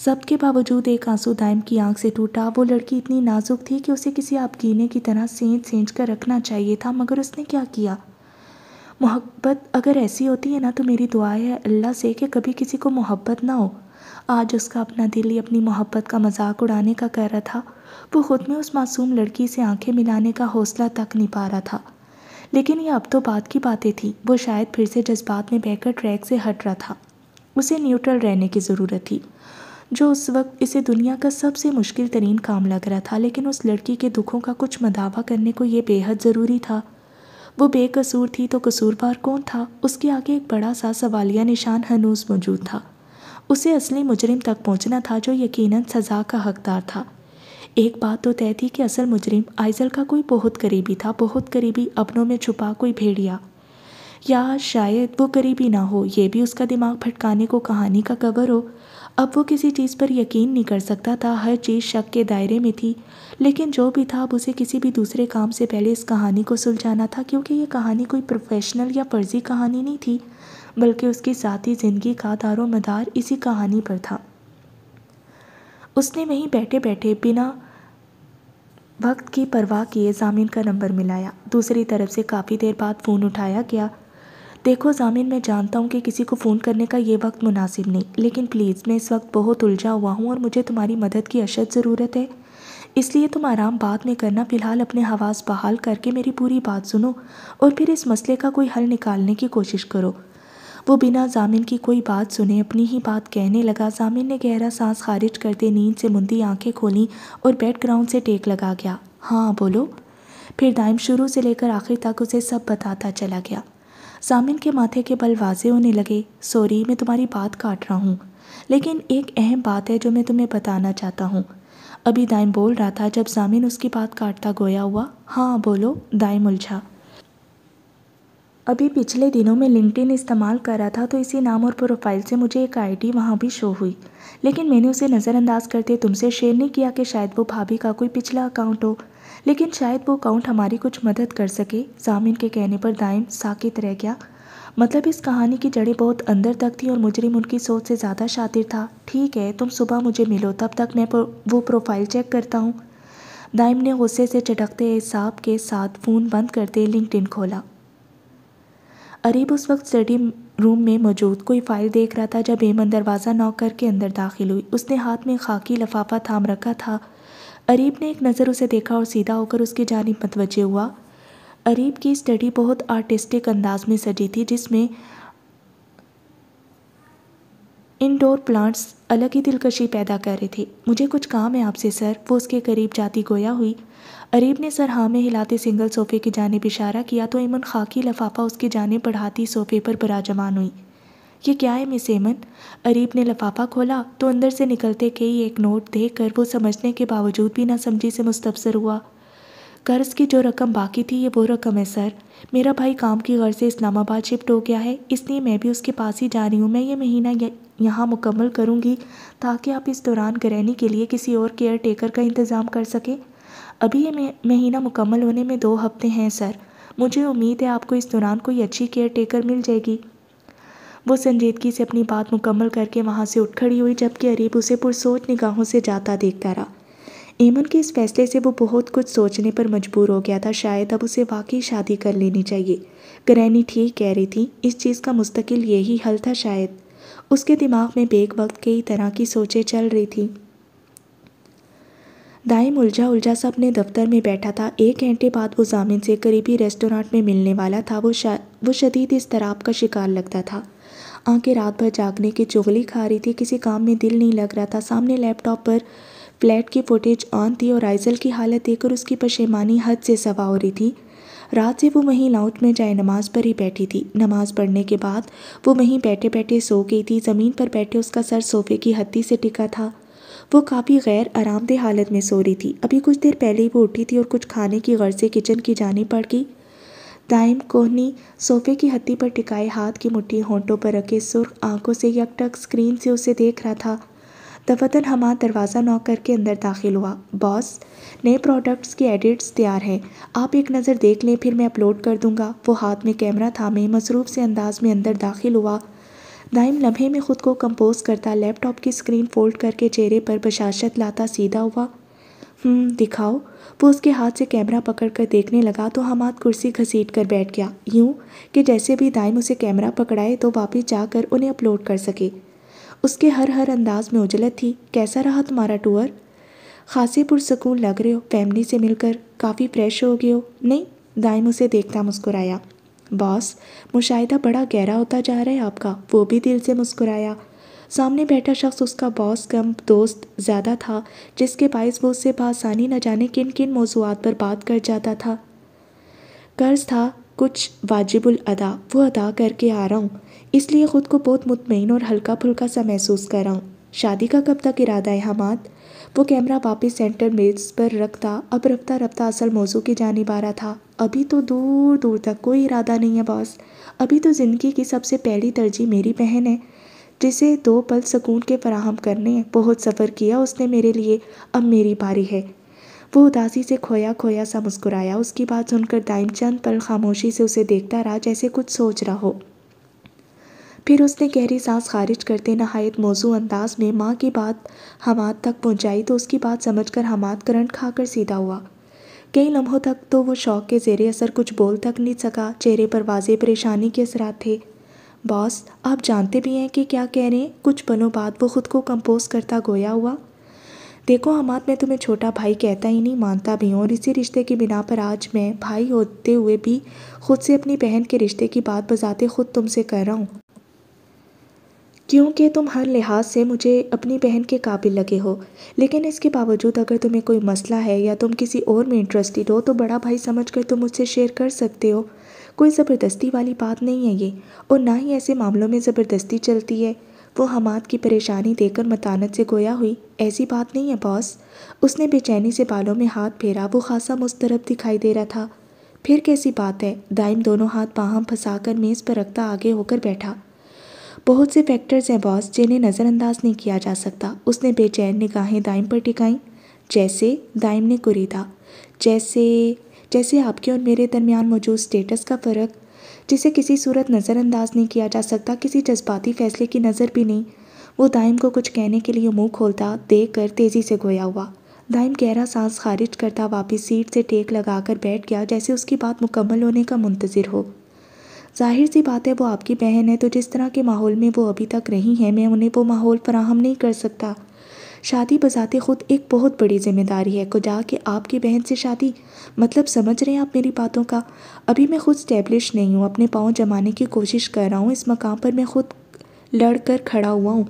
ضبط کے باوجود ایک آنسو دائم کی آنکھ سے ٹوٹا۔ وہ لڑکی اتنی نازک تھی کہ اسے کسی آبگینے کی طرح سینچ کر رکھنا چاہیے تھا، مگر اس نے کیا کیا؟ محبت اگر ایسی ہوتی ہے نا تو میری دعا ہے اللہ سے کہ کبھی کسی کو محبت نہ ہو۔ آج اس کا اپنا دل ہی اپنی محبت کا مذاق اڑانے کا کر رہا تھا۔ وہ خود میں اس معصوم لڑکی سے آنکھیں ملانے کا حوصلہ تک نہیں پا رہا تھا، لیکن یہ اب تو بات کی باتیں تھیں۔ وہ شاید پھر سے جذبات میں بہہ کر ٹریک سے ہٹ رہا تھا۔ اسے نیوٹرل رہنے کی ضرورت تھی، جو اس وقت اسے دنیا کا سب سے مشکل ترین کام لگ رہا تھا، لیکن اس لڑکی کے دکھوں کا کچھ مداوع کرنے کو یہ بے حد ضروری تھا۔ وہ بے قصور تھی تو قصوروار کون تھا؟ اس کے آگے ایک بڑا سا سوالیہ نشان ہنوز موجود تھا۔ اسے اصلی مجرم تک پہنچنا تھا جو یقیناً سزا کا حقدار تھا۔ ایک بات تو طے تھی کہ اصل مجرم آئزل کا کوئی بہت قریبی تھا، بہت قریبی، اپنوں میں چھپا کوئی بھیڑیا۔ یا شاید وہ قریبی نہ ہو، یہ بھی اس کا دماغ بھٹکانے کو کہانی کا کور ہو۔ اب وہ کسی چیز پر یقین نہیں کر سکتا تھا، ہر چیز شک کے دائرے میں تھی، لیکن جو بھی تھا اب اسے کسی بھی دوسرے کام سے پہلے اس کہانی کو سلجھانا تھا، کیونکہ یہ کہانی کوئی پروفیشنل یا فرضی کہانی نہیں تھی، بلکہ اس کی ذاتی زندگی کا دار و مدار اسی کہانی پر تھا۔ اس نے وہیں بیٹھے بیٹھے بنا وقت کی پرواہ کیے ضامن کا نمبر ملایا۔ دوسری طرف سے کافی دیر بعد فون اٹھایا گیا۔ دیکھو ضامن، میں جانتا ہوں کہ کسی کو فون کرنے کا یہ وقت مناسب نہیں، لیکن پلیز، میں اس وقت بہت الجھا ہوا ہوں اور مجھے تمہاری مدد کی اشد ضرورت ہے، اس لیے تم آرام بعد میں کرنا، فی الحال اپنے حواس بحال کر کے میری پوری بات سنو اور پھر اس مسئلے کا کوئی حل نکالنے کی کوشش کرو۔ وہ بنا ضامن کی کوئی بات سنے اپنی ہی بات کہنے لگا۔ ضامن نے گہرا سانس خارج کرتے نیند سے مندی آنکھیں کھولیں اور بیک گراؤنڈ سے ٹیک لگا گیا۔ ہاں بولو۔ پھر دائم شروع سے لے کر آخر تک اسے سب بتاتا چلا گیا۔ ضامن کے ماتھے کے بل واضح ہونے لگے۔ سوری، میں تمہاری بات کاٹ رہا ہوں، لیکن ایک اہم بات ہے جو میں تمہیں بتانا چاہتا ہوں۔ ابھی دائم بول رہا تھا جب ضامن اس کی بات کاٹتا گویا ہوا۔ ہاں بولو، دائم الجھا۔ ابھی پچھلے دنوں میں لنکڈ ان استعمال کر رہا تھا تو اسی نام اور پروفائل سے مجھے ایک آئی ڈی وہاں بھی شو ہوئی، لیکن میں نے اسے نظر انداز کرتے تم سے شیئر نہیں کیا کہ شاید وہ بھابھی کا کوئی پچھلا اکاؤنٹ ہو، لیکن شاید وہ اکاؤنٹ ہماری کچھ مدد کر سکے۔ ضامن کے کہنے پر دائم ساکت رہ گیا۔ مطلب اس کہانی کی جڑیں بہت اندر تک تھیں اور مجرم ان کی سوچ سے زیادہ شاطر تھا۔ ٹھیک ہے، تم صبح مجھے ملو، تب تک میں وہ پروفائل چیک کرتا ہوں۔ دائم نے غصے سے چٹکتے اعصاب کے ساتھ فون بند کرتے لنکڈ ان کھولا۔ اریب اس وقت اسٹڈی روم میں موجود کوئی فائل دیکھ رہا تھا جب ایمن دروازہ ناک کر کے اندر داخل ہوئی۔ اس نے ہاتھ میں خاکی لفافہ تھام رکھا تھا۔ اریب نے ایک نظر اسے دیکھا اور سیدھا ہو کر اس کی جانب متوجہ ہوا۔ اریب کی اسٹڈی بہت آرٹسٹک انداز میں سجی تھی، جس میں انڈور پلانٹس الگ ہی دلکشی پیدا کر رہے تھے۔ مجھے کچھ کام ہے آپ سے سر، وہ اس کے قریب جاتی گویا ہوئی۔ اریب نے سر ہاں میں ہلاتے سنگل صوفے کی جانب اشارہ کیا تو ایمن خاکی لفافہ اس کی جانب بڑھاتی صوفے پر براجمان ہوئی۔ یہ کیا ہے مس ایمن؟ اریب نے لفافہ کھولا تو اندر سے نکلتے کئی ایک نوٹ دیکھ کر وہ سمجھنے کے باوجود بھی نہ سمجھی سے مستفسر ہوا۔ قرض کی جو رقم باقی تھی یہ وہ رقم ہے سر، میرا بھائی کام کی غرض سے اسلام آباد شفٹ ہو گیا ہے، اس لیے میں بھی اس کے پاس ہی جا رہی ہوں۔ میں یہ مہینہ یہاں مکمل کروں گی تاکہ آپ اس دوران گرہنی کے لیے کسی اور کیئر ٹیکر کا انتظام کر سکیں۔ ابھی یہ مہینہ مکمل ہونے میں 2 ہفتے ہیں سر، مجھے امید ہے آپ کو اس دوران کوئی اچھی کیئر ٹیکر مل جائے گی۔ وہ سنجیدگی سے اپنی بات مکمل کر کے وہاں سے اٹھ کھڑی ہوئی، جبکہ اریب اسے پرسوچ نگاہوں سے جاتا دیکھتا رہا۔ ایمن کے اس فیصلے سے وہ بہت کچھ سوچنے پر مجبور ہو گیا تھا۔ شاید اب اسے واقعی شادی کر لینی چاہیے۔ گرہنی ٹھیک کہہ رہی تھی، اس چیز کا مستقل یہی حل تھا شاید۔ اس کے دماغ میں بیک وقت کئی طرح کی سوچیں چل رہی تھیں۔ دائم الجھا سا اپنے دفتر میں بیٹھا تھا۔ 1 گھنٹے بعد وہ ضامن سے قریبی ریسٹورانٹ میں ملنے والا تھا۔ وہ شدید اضطراب کا شکار لگتا تھا۔ آنکھیں رات بھر جاگنے کی چغلی کھا رہی تھی، کسی کام میں دل نہیں لگ رہا تھا۔ سامنے لیپ ٹاپ پر فلیٹ کی فوٹیج آن تھی اور آئزل کی حالت دیکھ کر اس کی پشیمانی حد سے سوا ہو رہی تھی۔ رات سے وہ وہیں لاؤنج میں جائے نماز پر ہی بیٹھی تھی۔ نماز پڑھنے کے بعد وہ وہیں بیٹھے بیٹھے سو گئی تھی۔ زمین پر بیٹھے اس کا سر صوفے کی ہتھی سے ٹکا تھا۔ وہ کافی غیر آرام دہ حالت میں سو رہی تھی۔ ابھی کچھ دیر پہلے ہی وہ اٹھی تھی اور کچھ کھانے کی غرض سے کچن کی جانب بڑھ گئی۔ دائم کوہنی صوفے کی ہتھی پر ٹکائے ہاتھ کی مٹھی ہونٹوں پر رکھے سرخ آنکھوں سے یکٹک اسکرین سے اسے دیکھ رہا تھا۔ دفتر حماد دروازہ نوک کر کے اندر داخل ہوا۔ باس، نئے پروڈکٹس کی ایڈٹس تیار ہیں، آپ ایک نظر دیکھ لیں، پھر میں اپلوڈ کر دوں گا۔ وہ ہاتھ میں کیمرہ تھامے مصروف سے انداز میں اندر داخل ہوا۔ دائم لمحے میں خود کو کمپوز کرتا لیپ ٹاپ کی اسکرین فولڈ کر کے چہرے پر بشاشت لاتا سیدھا ہوا۔ دکھاؤ۔ وہ اس کے ہاتھ سے کیمرہ پکڑ کر دیکھنے لگا تو حماد کرسی گھسیٹ کر بیٹھ گیا، یوں کہ جیسے بھی دائم اسے کیمرہ پکڑائے تو واپس جا کر انہیں اپلوڈ کر سکے۔ اس کے ہر انداز میں اجلت تھی۔ کیسا رہا تمہارا ٹور؟ خاصے پرسکون لگ رہے ہو، فیملی سے مل کر کافی فریش ہو گئے ہو۔ نہیں، دائم اسے دیکھتا مسکرایا۔ باس، مشاہدہ بڑا گہرا ہوتا جا رہا ہے آپ کا۔ وہ بھی دل سے مسکرایا۔ سامنے بیٹھا شخص اس کا باس کم دوست زیادہ تھا، جس کے باعث وہ اس سے بآسانی نہ جانے کن کن موضوعات پر بات کر جاتا تھا۔ قرض تھا کچھ واجب الادا، وہ ادا کر کے آ رہا ہوں، اس لیے خود کو بہت مطمئن اور ہلکا پھلکا سا محسوس کر رہا ہوں۔ شادی کا کب تک ارادہ ہے حماد؟ وہ کیمرہ واپس سینٹر میز پر رکھتا اب رفتہ رفتہ اصل موضوع کی جانب آ رہا تھا۔ ابھی تو دور دور تک کوئی ارادہ نہیں ہے باس، ابھی تو زندگی کی سب سے پہلی ترجیح میری بہن ہے، جسے 2 پل سکون کے فراہم کرنے ہیں۔ بہت سفر کیا اس نے میرے لیے، اب میری باری ہے۔ وہ اداسی سے کھویا سا مسکرایا۔ اس کی بات سن کر دائم چند پل خاموشی سے اسے دیکھتا رہا، جیسے کچھ سوچ رہا ہو۔ پھر اس نے گہری سانس خارج کرتے نہایت موزوں انداز میں ماں کی بات حماد تک پہنچائی تو اس کی بات سمجھ کر حماد کرنٹ کھا کر سیدھا ہوا۔ کئی لمحوں تک تو وہ شوق کے زیر اثر کچھ بول تک نہیں سکا، چہرے پر واضح پریشانی کے اثرات تھے۔ باس، آپ جانتے بھی ہیں کہ کیا کہہ رہے ہیں؟ کچھ پلوں بعد وہ خود کو کمپوز کرتا گویا ہوا۔ دیکھو حماد، میں تمہیں چھوٹا بھائی کہتا ہی نہیں، مانتا بھی ہوں، اور اسی رشتے کی بنا پر آج میں بھائی ہوتے ہوئے بھی خود سے اپنی بہن کے رشتے کی بات بذات خود تم سے کر رہا ہوں، کیونکہ تم ہر لحاظ سے مجھے اپنی بہن کے قابل لگے ہو۔ لیکن اس کے باوجود اگر تمہیں کوئی مسئلہ ہے یا تم کسی اور میں انٹرسٹڈ ہو تو بڑا بھائی سمجھ کر تم مجھ سے شیئر کر سکتے ہو۔ کوئی زبردستی والی بات نہیں ہے یہ، اور نہ ہی ایسے معاملوں میں زبردستی چلتی ہے۔ وہ حماد کی پریشانی دیکھ کر متانت سے گویا ہوئی۔ ایسی بات نہیں ہے باس۔ اس نے بے چینی سے بالوں میں ہاتھ پھیرا، وہ خاصا مضطرب دکھائی دے رہا تھا۔ پھر کیسی بات ہے؟ دائم دونوں ہاتھ باہم پھنسا کر میز پر رکھتا آگے ہو کر بیٹھا۔ بہت سے فیکٹرز ہیں باس جنہیں نظر انداز نہیں کیا جا سکتا۔ اس نے بے چین نگاہیں دائم پر ٹکائیں۔ جیسے؟ دائم نے گریدا۔ جیسے آپ کے اور میرے درمیان موجود سٹیٹس کا فرق، جسے کسی صورت نظر انداز نہیں کیا جا سکتا، کسی جذباتی فیصلے کی نظر بھی نہیں۔ وہ دائم کو کچھ کہنے کے لیے منہ کھولتا دیکھ کر تیزی سے گویا ہوا۔ دائم گہرا سانس خارج کرتا واپس سیٹ سے ٹیک لگا کر بیٹھ گیا، جیسے اس کی بات مکمل ہونے کا منتظر ہو۔ ظاہر سی بات ہے وہ آپ کی بہن ہے، تو جس طرح کے ماحول میں وہ ابھی تک رہی ہیں میں انہیں وہ ماحول فراہم نہیں کر سکتا۔ شادی بذات خود ایک بہت بڑی ذمہ داری ہے، کجا کہ آپ کی بہن سے شادی، مطلب سمجھ رہے ہیں آپ میری باتوں کا؟ ابھی میں خود اسٹیبلش نہیں ہوں، اپنے پاؤں جمانے کی کوشش کر رہا ہوں، اس مقام پر میں خود لڑ کر کھڑا ہوا ہوں۔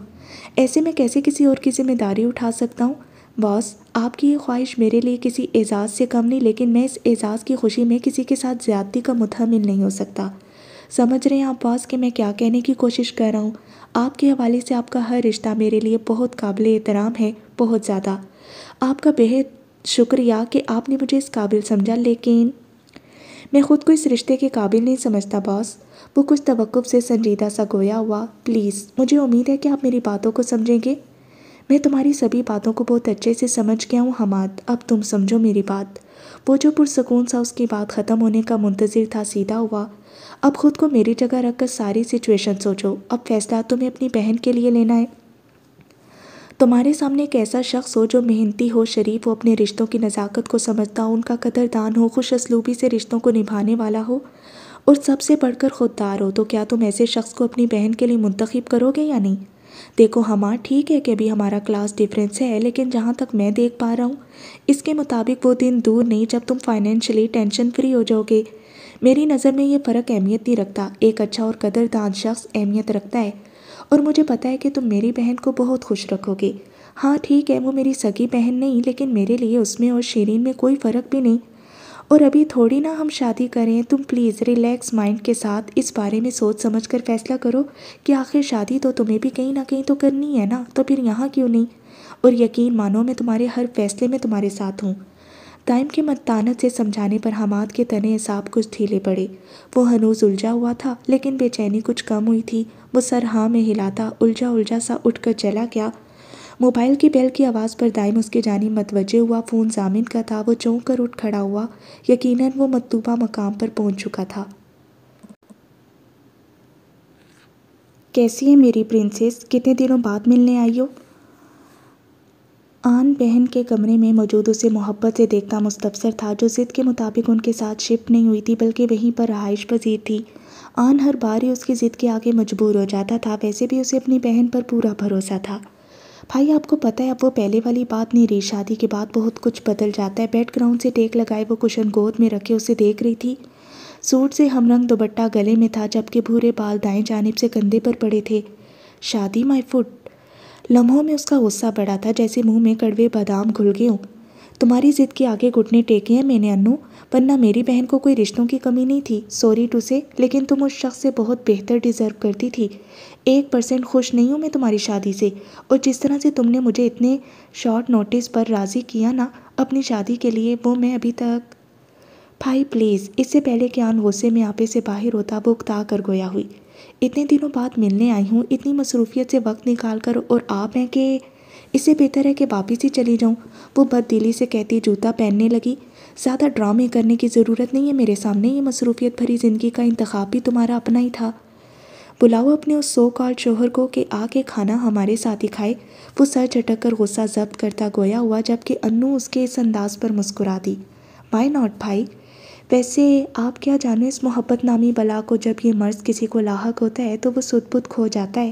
ایسے میں کیسے کسی اور کی ذمہ داری اٹھا سکتا ہوں؟ باس، آپ کی یہ خواہش میرے لیے کسی اعزاز سے کم نہیں، لیکن میں اس اعزاز کی خوشی میں کسی کے ساتھ زیادتی کا متحمل نہیں ہو سکتا۔ سمجھ رہے ہیں آپ باس کہ میں کیا کہنے کی کوشش کر رہا ہوں؟ آپ کے حوالے سے آپ کا ہر رشتہ میرے لیے بہت قابل احترام ہے، بہت زیادہ۔ آپ کا بہت شکریہ کہ آپ نے مجھے اس قابل سمجھا، لیکن میں خود کو اس رشتے کے قابل نہیں سمجھتا باس۔ وہ کچھ توقف سے سنجیدہ سا گویا ہوا۔ پلیز، مجھے امید ہے کہ آپ میری باتوں کو سمجھیں گے۔ میں تمہاری سبھی باتوں کو بہت اچھے سے سمجھ گیا ہوں حماد، اب تم سمجھو میری بات۔ وہ جو پرسکون سا اس کی بات ختم ہونے کا منتظر تھا سیدھا ہوا۔ اب خود کو میری جگہ رکھ کر ساری سچویشن سوچو۔ اب فیصلہ تمہیں اپنی بہن کے لیے لینا ہے۔ تمہارے سامنے ایک ایسا شخص ہو جو محنتی ہو، شریف ہو، اپنے رشتوں کی نزاکت کو سمجھتا ہو، ان کا قدردان ہو، خوش اسلوبی سے رشتوں کو نبھانے والا ہو، اور سب سے بڑھ کر خوددار ہو، تو کیا تم ایسے شخص کو اپنی بہن کے لیے منتخب کرو گے یا نہیں؟ دیکھو ہمارا ٹھیک ہے کہ ابھی ہمارا کلاس ڈیفرنس ہے، لیکن جہاں تک میں دیکھ پا رہا ہوں اس کے مطابق وہ دن دور نہیں جب تم فائنینشلی ٹینشن فری ہو جاؤ گے۔ میری نظر میں یہ فرق اہمیت نہیں رکھتا، ایک اچھا اور قدردان شخص اہمیت رکھتا ہے، اور مجھے پتہ ہے کہ تم میری بہن کو بہت خوش رکھو گے۔ ہاں ٹھیک ہے وہ میری سگی بہن نہیں، لیکن میرے لیے اس میں اور شیرین میں کوئی فرق بھی نہیں، اور ابھی تھوڑی نہ ہم شادی کریں۔ تم پلیز ریلیکس مائنڈ کے ساتھ اس بارے میں سوچ سمجھ کر فیصلہ کرو کہ آخر شادی تو تمہیں بھی کہیں نہ کہیں تو کرنی ہے نا، تو پھر یہاں کیوں نہیں؟ اور یقین مانو میں تمہارے ہر فیصلے میں تمہارے ساتھ ہوں۔ دائم کے متانت سے سمجھانے پر حماد کے تنے اعصاب کچھ ڈھیلے پڑے۔ وہ ہنوز الجھا ہوا تھا، لیکن بے چینی کچھ کم ہوئی تھی۔ وہ سر ہاں میں ہلاتا الجھا سا اٹھ کر چلا گیا۔ موبائل کی بیل کی آواز پر دائم اس کی جانب متوجہ ہوا۔ فون ضامن کا تھا۔ وہ چونک کر اٹھ کھڑا ہوا، یقیناً وہ مطلوبہ مقام پر پہنچ چکا تھا۔ کیسی ہے میری پرنسس؟ کتنے دنوں بعد ملنے آئی ہو؟ آن بہن کے کمرے میں موجود اسے محبت سے دیکھتا مستبصر تھا، جو ضد کے مطابق ان کے ساتھ شفٹ نہیں ہوئی تھی بلکہ وہیں پر رہائش پذیر تھی۔ آن ہر بار ہی اس کی ضد کے آگے مجبور ہو جاتا تھا، ویسے بھی اسے اپنی بہن پر پورا بھروسہ تھا۔ بھائی آپ کو پتہ ہے اب وہ پہلے والی بات نہیں رہی، شادی کے بعد بہت کچھ بدل جاتا ہے۔ بیک گراؤنڈ سے ٹیک لگائے وہ کشن گود میں رکھے اسے دیکھ رہی تھی۔ سوٹ سے ہم رنگ دوپٹہ گلے میں تھا، جبکہ بھورے بال دائیں جانب سے کندھے پر پڑے تھے۔ شادی مائی فٹ؟ لمحوں میں اس کا غصہ بڑھا تھا، جیسے منہ میں کڑوے بادام گھل گئے ہوں۔ تمہاری ضد کے آگے گھٹنے ٹیکے ہیں میں نے انو، ورنہ میری بہن کو کوئی رشتوں کی کمی نہیں تھی، سوری ٹو سے، لیکن تم اس شخص سے بہت بہتر ڈیزرو کرتی تھی۔ 1% خوش نہیں ہوں میں تمہاری شادی سے، اور جس طرح سے تم نے مجھے اتنے شارٹ نوٹس پر راضی کیا نا اپنی شادی کے لیے، وہ میں ابھی تک… بھائی پلیز، اس سے پہلے کہ آن غصے میں آپے سے باہر ہوتا وہ اکتا کر گویا ہوئی۔ اتنے دنوں بعد ملنے آئی ہوں، اتنی مصروفیت سے وقت نکال کر، اور آپ ہیں کہ اس سے بہتر ہے کہ واپس ہی چلی جاؤں، وہ بد دلی سے کہتی جوتا پہننے لگی۔ زیادہ ڈرامے کرنے کی ضرورت نہیں ہے میرے سامنے، یہ مصروفیت بھری زندگی کا انتخاب بھی تمہارا اپنا ہی تھا۔ بلاؤ اپنے اس سو کالڈ شوہر کو کہ آ کے کھانا ہمارے ساتھ ہی کھائے۔ وہ سر جھٹک کر غصہ ضبط کرتا گویا ہوا، جبکہ انو اس کے اس انداز پر مسکرا دی۔ وائی ناٹ بھائی؟ ویسے آپ کیا جانو اس محبت نامی بلا کو، جب یہ مرض کسی کو لاحق ہوتا ہے تو وہ سد بد کھو جاتا ہے۔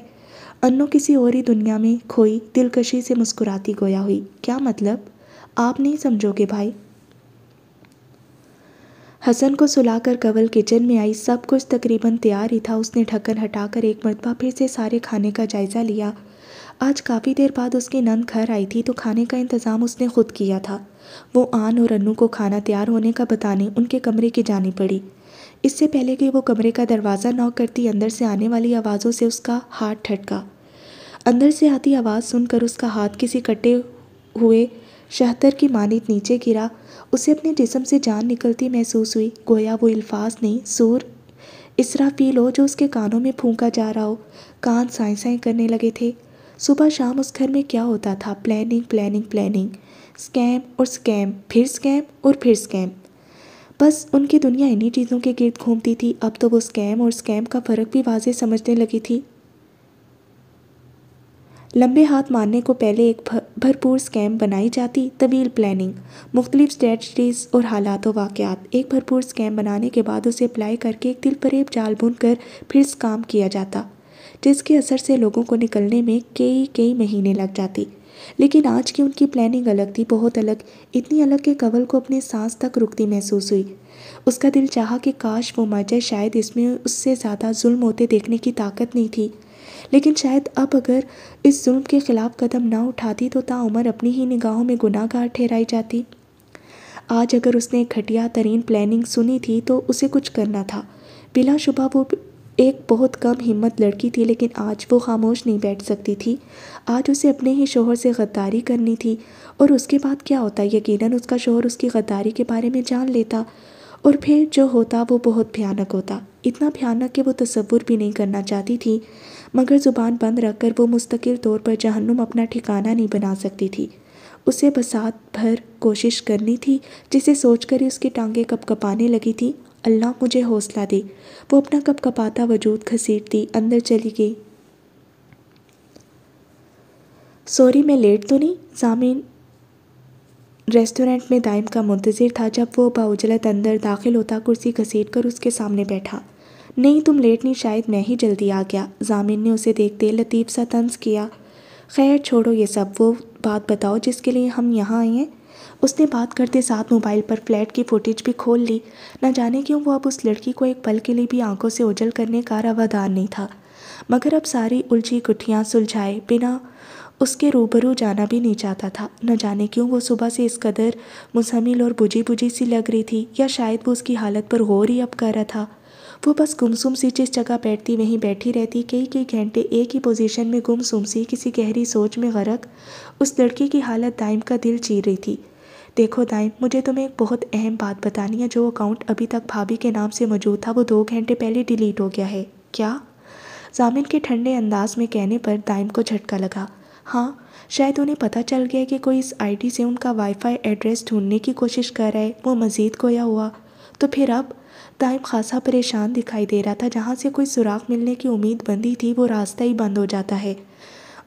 انو کسی اور ہی دنیا میں کھوئی دلکشی سے مسکراتی گویا ہوئی۔ کیا مطلب؟ آپ نہیں سمجھو گے بھائی۔ حسن کو سلا کر کنول کچن میں آئی۔ سب کچھ تقریباً تیار ہی تھا۔ اس نے ڈھکن ہٹا کر ایک مرتبہ پھر سے سارے کھانے کا جائزہ لیا۔ آج کافی دیر بعد اس کی نند گھر آئی تھی تو کھانے کا انتظام اس نے خود کیا تھا۔ وہ آن اور انو کو کھانا تیار ہونے کا بتانے ان کے کمرے کی جانب بڑھی۔ اس سے پہلے کہ وہ کمرے کا دروازہ نوک کرتی، اندر سے آنے والی آوازوں سے اس کا ہاتھ ٹھٹکا۔ اندر سے آتی آواز سن کر اس کا ہاتھ کسی کٹے ہوئے شہتر کی مانند نیچے گرا۔ اسے اپنے جسم سے جان نکلتی محسوس ہوئی، گویا وہ الفاظ نہیں، سور اسرافیل ہو جو اس کے کانوں میں پھونکا جا رہا ہو۔ کان سائیں سائیں کرنے لگے تھے۔ صبح شام اس گھر میں کیا ہوتا تھا؟ پلاننگ پلاننگ پلاننگ، سکیم اور سکیم، پھر سکیم اور پھر سکیم۔ بس ان کی دنیا انہی چیزوں کے گرد گھومتی تھی۔ اب تو وہ سکیم اور سکیم کا فرق بھی واضح سمجھنے لگی تھی۔ لمبے ہاتھ مارنے کو پہلے ایک بھرپور سکیم بنائی جاتی، طویل پلاننگ، مختلف اسٹریٹجیز اور حالات و واقعات۔ ایک بھرپور سکیم بنانے کے بعد اسے اپلائی کر کے ایک دل فریب جال بن کر پھر کام کیا جاتا، جس کے اثر سے لوگوں کو نکلنے میں کئی مہینے لگ جاتی۔ لیکن آج کی ان کی پلاننگ الگ تھی، بہت الگ، اتنی الگ کہ کنول کو اپنی سانس تک رکتی محسوس ہوئی۔ اس کا دل چاہا کہ کاش وہ مر جائے، شاید اس میں اس سے زیادہ ظلم ہوتے دیکھنے کی طاقت نہیں تھی، لیکن شاید اب اگر اس ظلم کے خلاف قدم نہ اٹھاتی تو تاعمر اپنی ہی نگاہوں میں گناہ گار ٹھہرائی جاتی۔ آج اگر اس نے ایک گھٹیا ترین پلاننگ سنی تھی تو اسے کچھ کرنا تھا۔ بلا شبہ وہ ایک بہت کم ہمت لڑکی تھی، لیکن آج وہ خاموش نہیں بیٹھ سکتی تھی۔ آج اسے اپنے ہی شوہر سے غداری کرنی تھی، اور اس کے بعد کیا ہوتا؟ یقیناً اس کا شوہر اس کی غداری کے بارے میں جان لیتا، اور پھر جو ہوتا وہ بہت بھیانک ہوتا، اتنا بھیانک کہ وہ تصور بھی نہیں کرنا چاہتی تھی، مگر زبان بند رکھ کر وہ مستقل طور پر جہنم اپنا ٹھکانہ نہیں بنا سکتی تھی۔ اسے بساط بھر کوشش کرنی تھی، جسے سوچ کر ہی اس کی ٹانگیں کپ کپانے لگی تھی۔ اللہ مجھے حوصلہ دے، وہ اپنا کپ کپاتا وجود گھسیٹتی اندر چلی گئی۔ سوری، میں لیٹ تو نہیں؟ ضامن ریسٹورنٹ میں دائم کا منتظر تھا۔ جب وہ باعجلت اندر داخل ہوتا کرسی گھسیٹ کر اس کے سامنے بیٹھا۔ نہیں تم لیٹ نہیں، شاید میں ہی جلدی آ گیا۔ ضامن نے اسے دیکھتے لطیف سا طنز کیا۔ خیر چھوڑو یہ سب، وہ بات بتاؤ جس کے لیے ہم یہاں آئے ہیں۔ اس نے بات کرتے ساتھ موبائل پر فلیٹ کی فوٹیج بھی کھول لی۔ نہ جانے کیوں وہ اب اس لڑکی کو ایک پل کے لیے بھی آنکھوں سے اوجھل کرنے کا روادار نہیں تھا، مگر اب ساری الجھی گٹھیاں سلجھائے بنا اس کے روبرو جانا بھی نہیں چاہتا تھا۔ نہ جانے کیوں وہ صبح سے اس قدر منہمل اور بجھی سی لگ رہی تھی، یا شاید وہ اس کی حالت پر غور ہی اب کر رہا تھا۔ وہ بس گمسم سی جس جگہ بیٹھتی وہیں بیٹھی رہتی، کئی گھنٹے ایک ہی پوزیشن میں گمسم سی کسی گہری سوچ میں غرق۔ اس لڑکی کی حالت دائم کا دل چیر رہی تھی۔ دیکھو دائم، مجھے تمہیں ایک بہت اہم بات بتانی ہے۔ جو اکاؤنٹ ابھی تک بھابھی کے نام سے موجود تھا وہ 2 گھنٹے پہلے ڈیلیٹ ہو گیا ہے۔ کیا؟ ضامن کے ٹھنڈے انداز میں کہنے پر دائم کو جھٹکا لگا۔ ہاں، شاید انہیں پتہ چل گیا کہ کوئی اس آئی ڈی سے ان کا وائی فائی ایڈریس ڈھونڈنے کی کوشش کر رہا ہے۔ وہ مزید گویا ہوا۔ تو پھر اب؟ دائم خاصا پریشان دکھائی دے رہا تھا۔ جہاں سے کوئی سراغ ملنے کی امید بندی تھی وہ راستہ ہی بند ہو جاتا ہے۔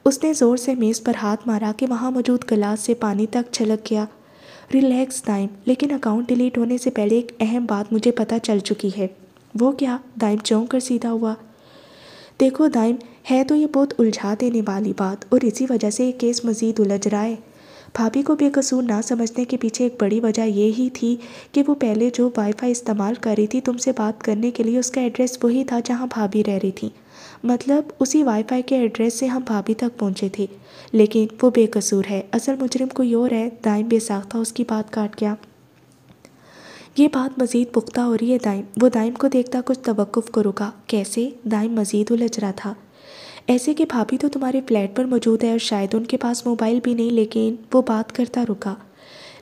اس نے زور سے میز پر ہاتھ مارا کہ وہاں موجود گلاس سے پانی تک چھلک گیا۔ ریلیکس دائم، لیکن اکاؤنٹ ڈیلیٹ ہونے سے پہلے ایک اہم بات مجھے پتہ چل چکی ہے۔ وہ کیا؟ دائم چونک کر سیدھا ہوا۔ دیکھو دائم، ہے تو یہ بہت الجھا دینے والی بات، اور اسی وجہ سے یہ کیس مزید الجھ رہا ہے۔ بھابھی کو بے قصور نہ سمجھنے کے پیچھے ایک بڑی وجہ یہ ہی تھی کہ وہ پہلے جو وائی فائی استعمال کر رہی تھی تم سے بات کرنے کے لیے، اس کا ایڈریس وہی تھا جہاں بھابھی رہ رہی تھی۔ مطلب اسی وائی فائی کے ایڈریس سے ہم بھابھی تک پہنچے تھے، لیکن وہ بے قصور ہے، اصل مجرم کوئی اور ہے۔ دائم بے ساختہ اس کی بات کاٹ گیا۔ یہ بات مزید پختہ ہو رہی ہے دائم۔ وہ دائم کو دیکھتا کچھ توقف کو رکا۔ کیسے؟ دائم مزید الجھ رہا تھا۔ ایسے کہ بھابھی تو تمہارے فلیٹ پر موجود ہے اور شاید ان کے پاس موبائل بھی نہیں، لیکن وہ بات کرتا رکا۔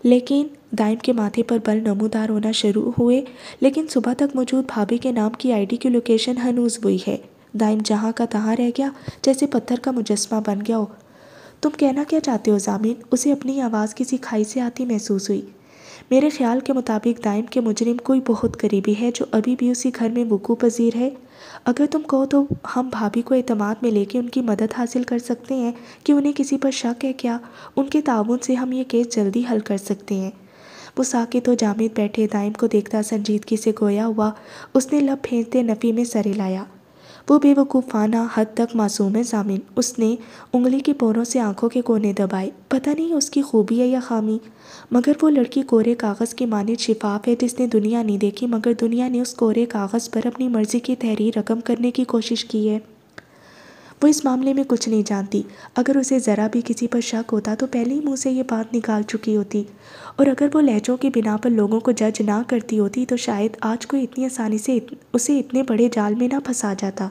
لیکن دائم کے ماتھے پر بل نمودار ہونا شروع ہوئے۔ لیکن صبح تک موجود بھابھی کے نام کی آئی ڈی کی لوکیشن ہنوز وہی ہے۔ دائم جہاں کا تہاں رہ گیا، جیسے پتھر کا مجسمہ بن گیا ہو۔ تم کہنا کیا چاہتے ہو ضامن؟ اسے اپنی آواز کسی کھائی سے آتی محسوس ہوئی۔ میرے خیال کے مطابق دائم کے مجرم کوئی بہت قریبی ہے جو ابھی بھی اسی گھر میں وقوع پذیر ہے۔ اگر تم کہو تو ہم بھابھی کو اعتماد میں لے کے ان کی مدد حاصل کر سکتے ہیں کہ انہیں کسی پر شک ہے کیا؟ ان کے تعاون سے ہم یہ کیس جلدی حل کر سکتے ہیں۔ وہ ساکت ہو جامد بیٹھے دائم کو دیکھتا سنجیدگی سے گویا ہوا اس نے لب پھینچتے نفی میں سر ہلایا۔ وہ بے وقوفانہ حد تک معصوم ہے ضامن، اس نے انگلی کی پوروں سے آنکھوں کے کونے دبائے۔ پتہ نہیں اس کی خوبی ہے یا خامی، مگر وہ لڑکی کورے کاغذ کی مانند شفاف ہے جس نے دنیا نہیں دیکھی مگر دنیا نے اس کورے کاغذ پر اپنی مرضی کی تحریر رقم کرنے کی کوشش کی ہے۔ وہ اس معاملے میں کچھ نہیں جانتی، اگر اسے ذرا بھی کسی پر شک ہوتا تو پہلے ہی منہ سے یہ بات نکال چکی ہوتی، اور اگر وہ لہجوں کی بنا پر لوگوں کو جج نہ کرتی ہوتی تو شاید آج کوئی اتنی آسانی سے اسے اتنے بڑے جال میں نہ پھنسا جاتا۔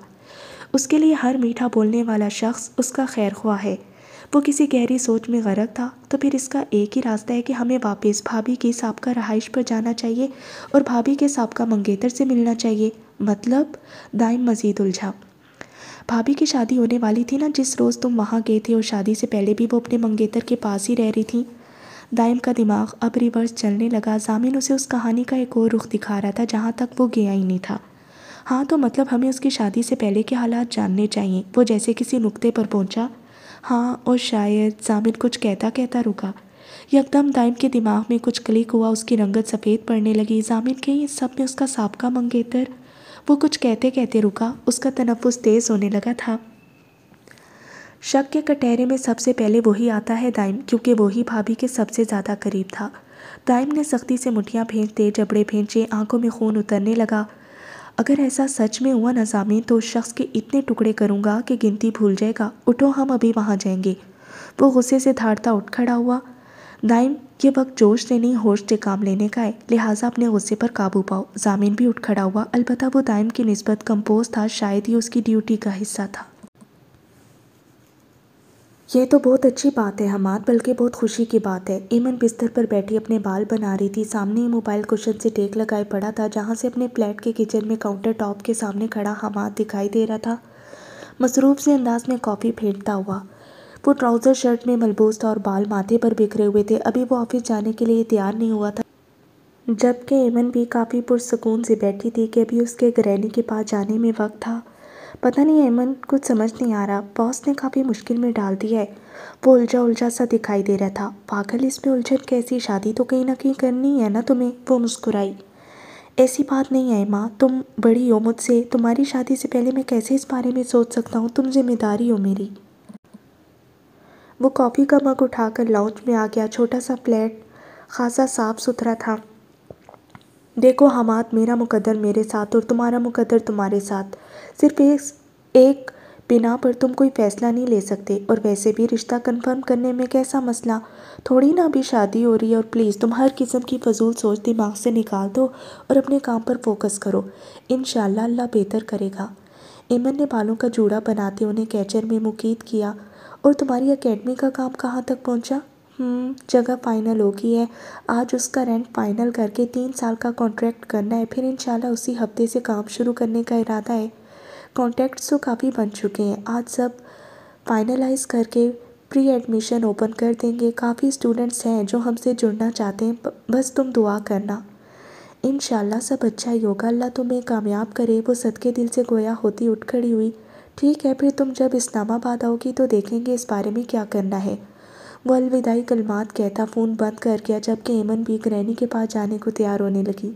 اس کے لیے ہر میٹھا بولنے والا شخص اس کا خیر خواہ ہے۔ وہ کسی گہری سوچ میں غرق تھا، تو پھر اس کا ایک ہی راستہ ہے کہ ہمیں واپس بھابھی کی سابقہ رہائش پر جانا چاہیے اور بھابھی کے سابقہ منگیتر سے ملنا چاہیے۔ مطلب؟ دائم مزید الجھا۔ بھابھی کی شادی ہونے والی تھی نا جس روز تم وہاں گئے تھے، اور شادی سے پہلے بھی وہ اپنے منگیتر کے پاس ہی رہ رہی تھی۔ دائم کا دماغ اب ریورس چلنے لگا۔ ضامن اسے اس کہانی کا ایک اور رخ دکھا رہا تھا جہاں تک وہ گیا ہی نہیں تھا۔ ہاں تو مطلب ہمیں اس کی شادی سے پہلے کے حالات جاننے چاہیے۔ وہ جیسے کسی نقطے پر پہنچا۔ ہاں اور شاید ضامن کچھ کہتا رکا۔ یکدم دائم کے دماغ میں کچھ کلک ہوا، اس کی رنگت سفید پڑنے لگی۔ ضامن کے یہ سب میں اس کا سابقہ منگیتر؟ وہ کچھ کہتے رکا، اس کا تنفس تیز ہونے لگا تھا۔ شک کے کٹہرے میں سب سے پہلے وہی آتا ہے دائم، کیونکہ وہی بھابھی کے سب سے زیادہ قریب تھا۔ دائم نے سختی سے مٹھیاں بھینچتے جبڑے بھینچے، آنکھوں میں خون اترنے لگا۔ اگر ایسا سچ میں ہوا نظامین تو اس شخص کے اتنے ٹکڑے کروں گا کہ گنتی بھول جائے گا۔ اٹھو، ہم ابھی وہاں جائیں گے۔ وہ غصے سے دھاڑتا اٹھ کھڑا ہوا۔ دائم، یہ وقت جوش سے نہیں ہوش سے کام لینے کا ہے، لہٰذا اپنے غصے پر قابو پاؤ۔ ضامن بھی اٹھ کھڑا ہوا، البتہ وہ دائم کی نسبت کمپوز تھا، شاید یہ اس کی ڈیوٹی کا حصہ تھا۔ یہ تو بہت اچھی بات ہے حماد، بلکہ بہت خوشی کی بات ہے۔ ایمن بستر پر بیٹھی اپنے بال بنا رہی تھی، سامنے ہی موبائل کشن سے ٹیک لگائے پڑا تھا جہاں سے اپنے فلیٹ کے کچن میں کاؤنٹر ٹاپ کے سامنے کھڑا حماد دکھائی دے رہا تھا، مصروف سے انداز میں کافی پھینٹتا ہوا۔ وہ ٹراؤزر شرٹ میں ملبوس تھا اور بال ماتھے پر بکھرے ہوئے تھے، ابھی وہ آفس جانے کے لیے تیار نہیں ہوا تھا، جبکہ ایمن بھی کافی پرسکون سے بیٹھی تھی کہ ابھی اس کے گرینی کے پاس جانے میں وقت تھا۔ پتہ نہیں ایمن، کچھ سمجھ نہیں آ رہا، باس نے کافی مشکل میں ڈال دیا ہے۔ وہ الجھا سا دکھائی دے رہا تھا۔ پاگل، اس میں الجھن کیسی، شادی تو کہیں نہ کہیں کرنی ہے نا تمہیں؟ وہ مسکرائی۔ ایسی بات نہیں ہے ماں، تم بڑی ہو مجھ سے، تمہاری شادی سے پہلے میں کیسے اس بارے میں سوچ سکتا ہوں، تم ذمہ داری ہو میری۔ وہ کافی کا مگ اٹھا کر لاؤنج میں آ گیا۔ چھوٹا سا فلیٹ خاصا صاف ستھرا تھا۔ دیکھو حماد، میرا مقدر میرے ساتھ اور تمہارا مقدر تمہارے ساتھ، صرف ایک بنا پر تم کوئی فیصلہ نہیں لے سکتے، اور ویسے بھی رشتہ کنفرم کرنے میں کیسا مسئلہ، تھوڑی نا ابھی شادی ہو رہی ہے، اور پلیز تم ہر قسم کی فضول سوچ دماغ سے نکال دو اور اپنے کام پر فوکس کرو، انشاءاللہ اللہ بہتر کرے گا۔ ایمن نے بالوں کا جوڑا بناتے انہیں کیچر میں مقید کیا۔ اور تمہاری اکیڈمی کا کام کہاں تک پہنچا؟ جگہ فائنل ہو گئی ہے، آج اس کا رینٹ فائنل کر کے 3 سال کا کانٹریکٹ کرنا ہے، پھر انشاءاللہ اسی ہفتے سے کام شروع کرنے کا ارادہ ہے۔ کانٹیکٹس تو کافی بن چکے ہیں، آج سب فائنلائز کر کے پری ایڈمیشن اوپن کر دیں گے۔ کافی اسٹوڈنٹس ہیں جو ہم سے جڑنا چاہتے ہیں، بس تم دعا کرنا، انشاءاللہ سب اچھا ہی ہوگا، اللہ تمہیں کامیاب کرے۔ وہ صدقے دل سے گویا ہوتی اٹھ کھڑی ہوئی۔ ٹھیک ہے، پھر تم جب اسلام آباد آؤ گی تو دیکھیں گے اس بارے میں کیا کرنا ہے۔ وہ الوداعی کلمات کہتا فون بند کر گیا، جبکہ ایمن بھی گرینی کے پاس جانے کو تیار ہونے لگی۔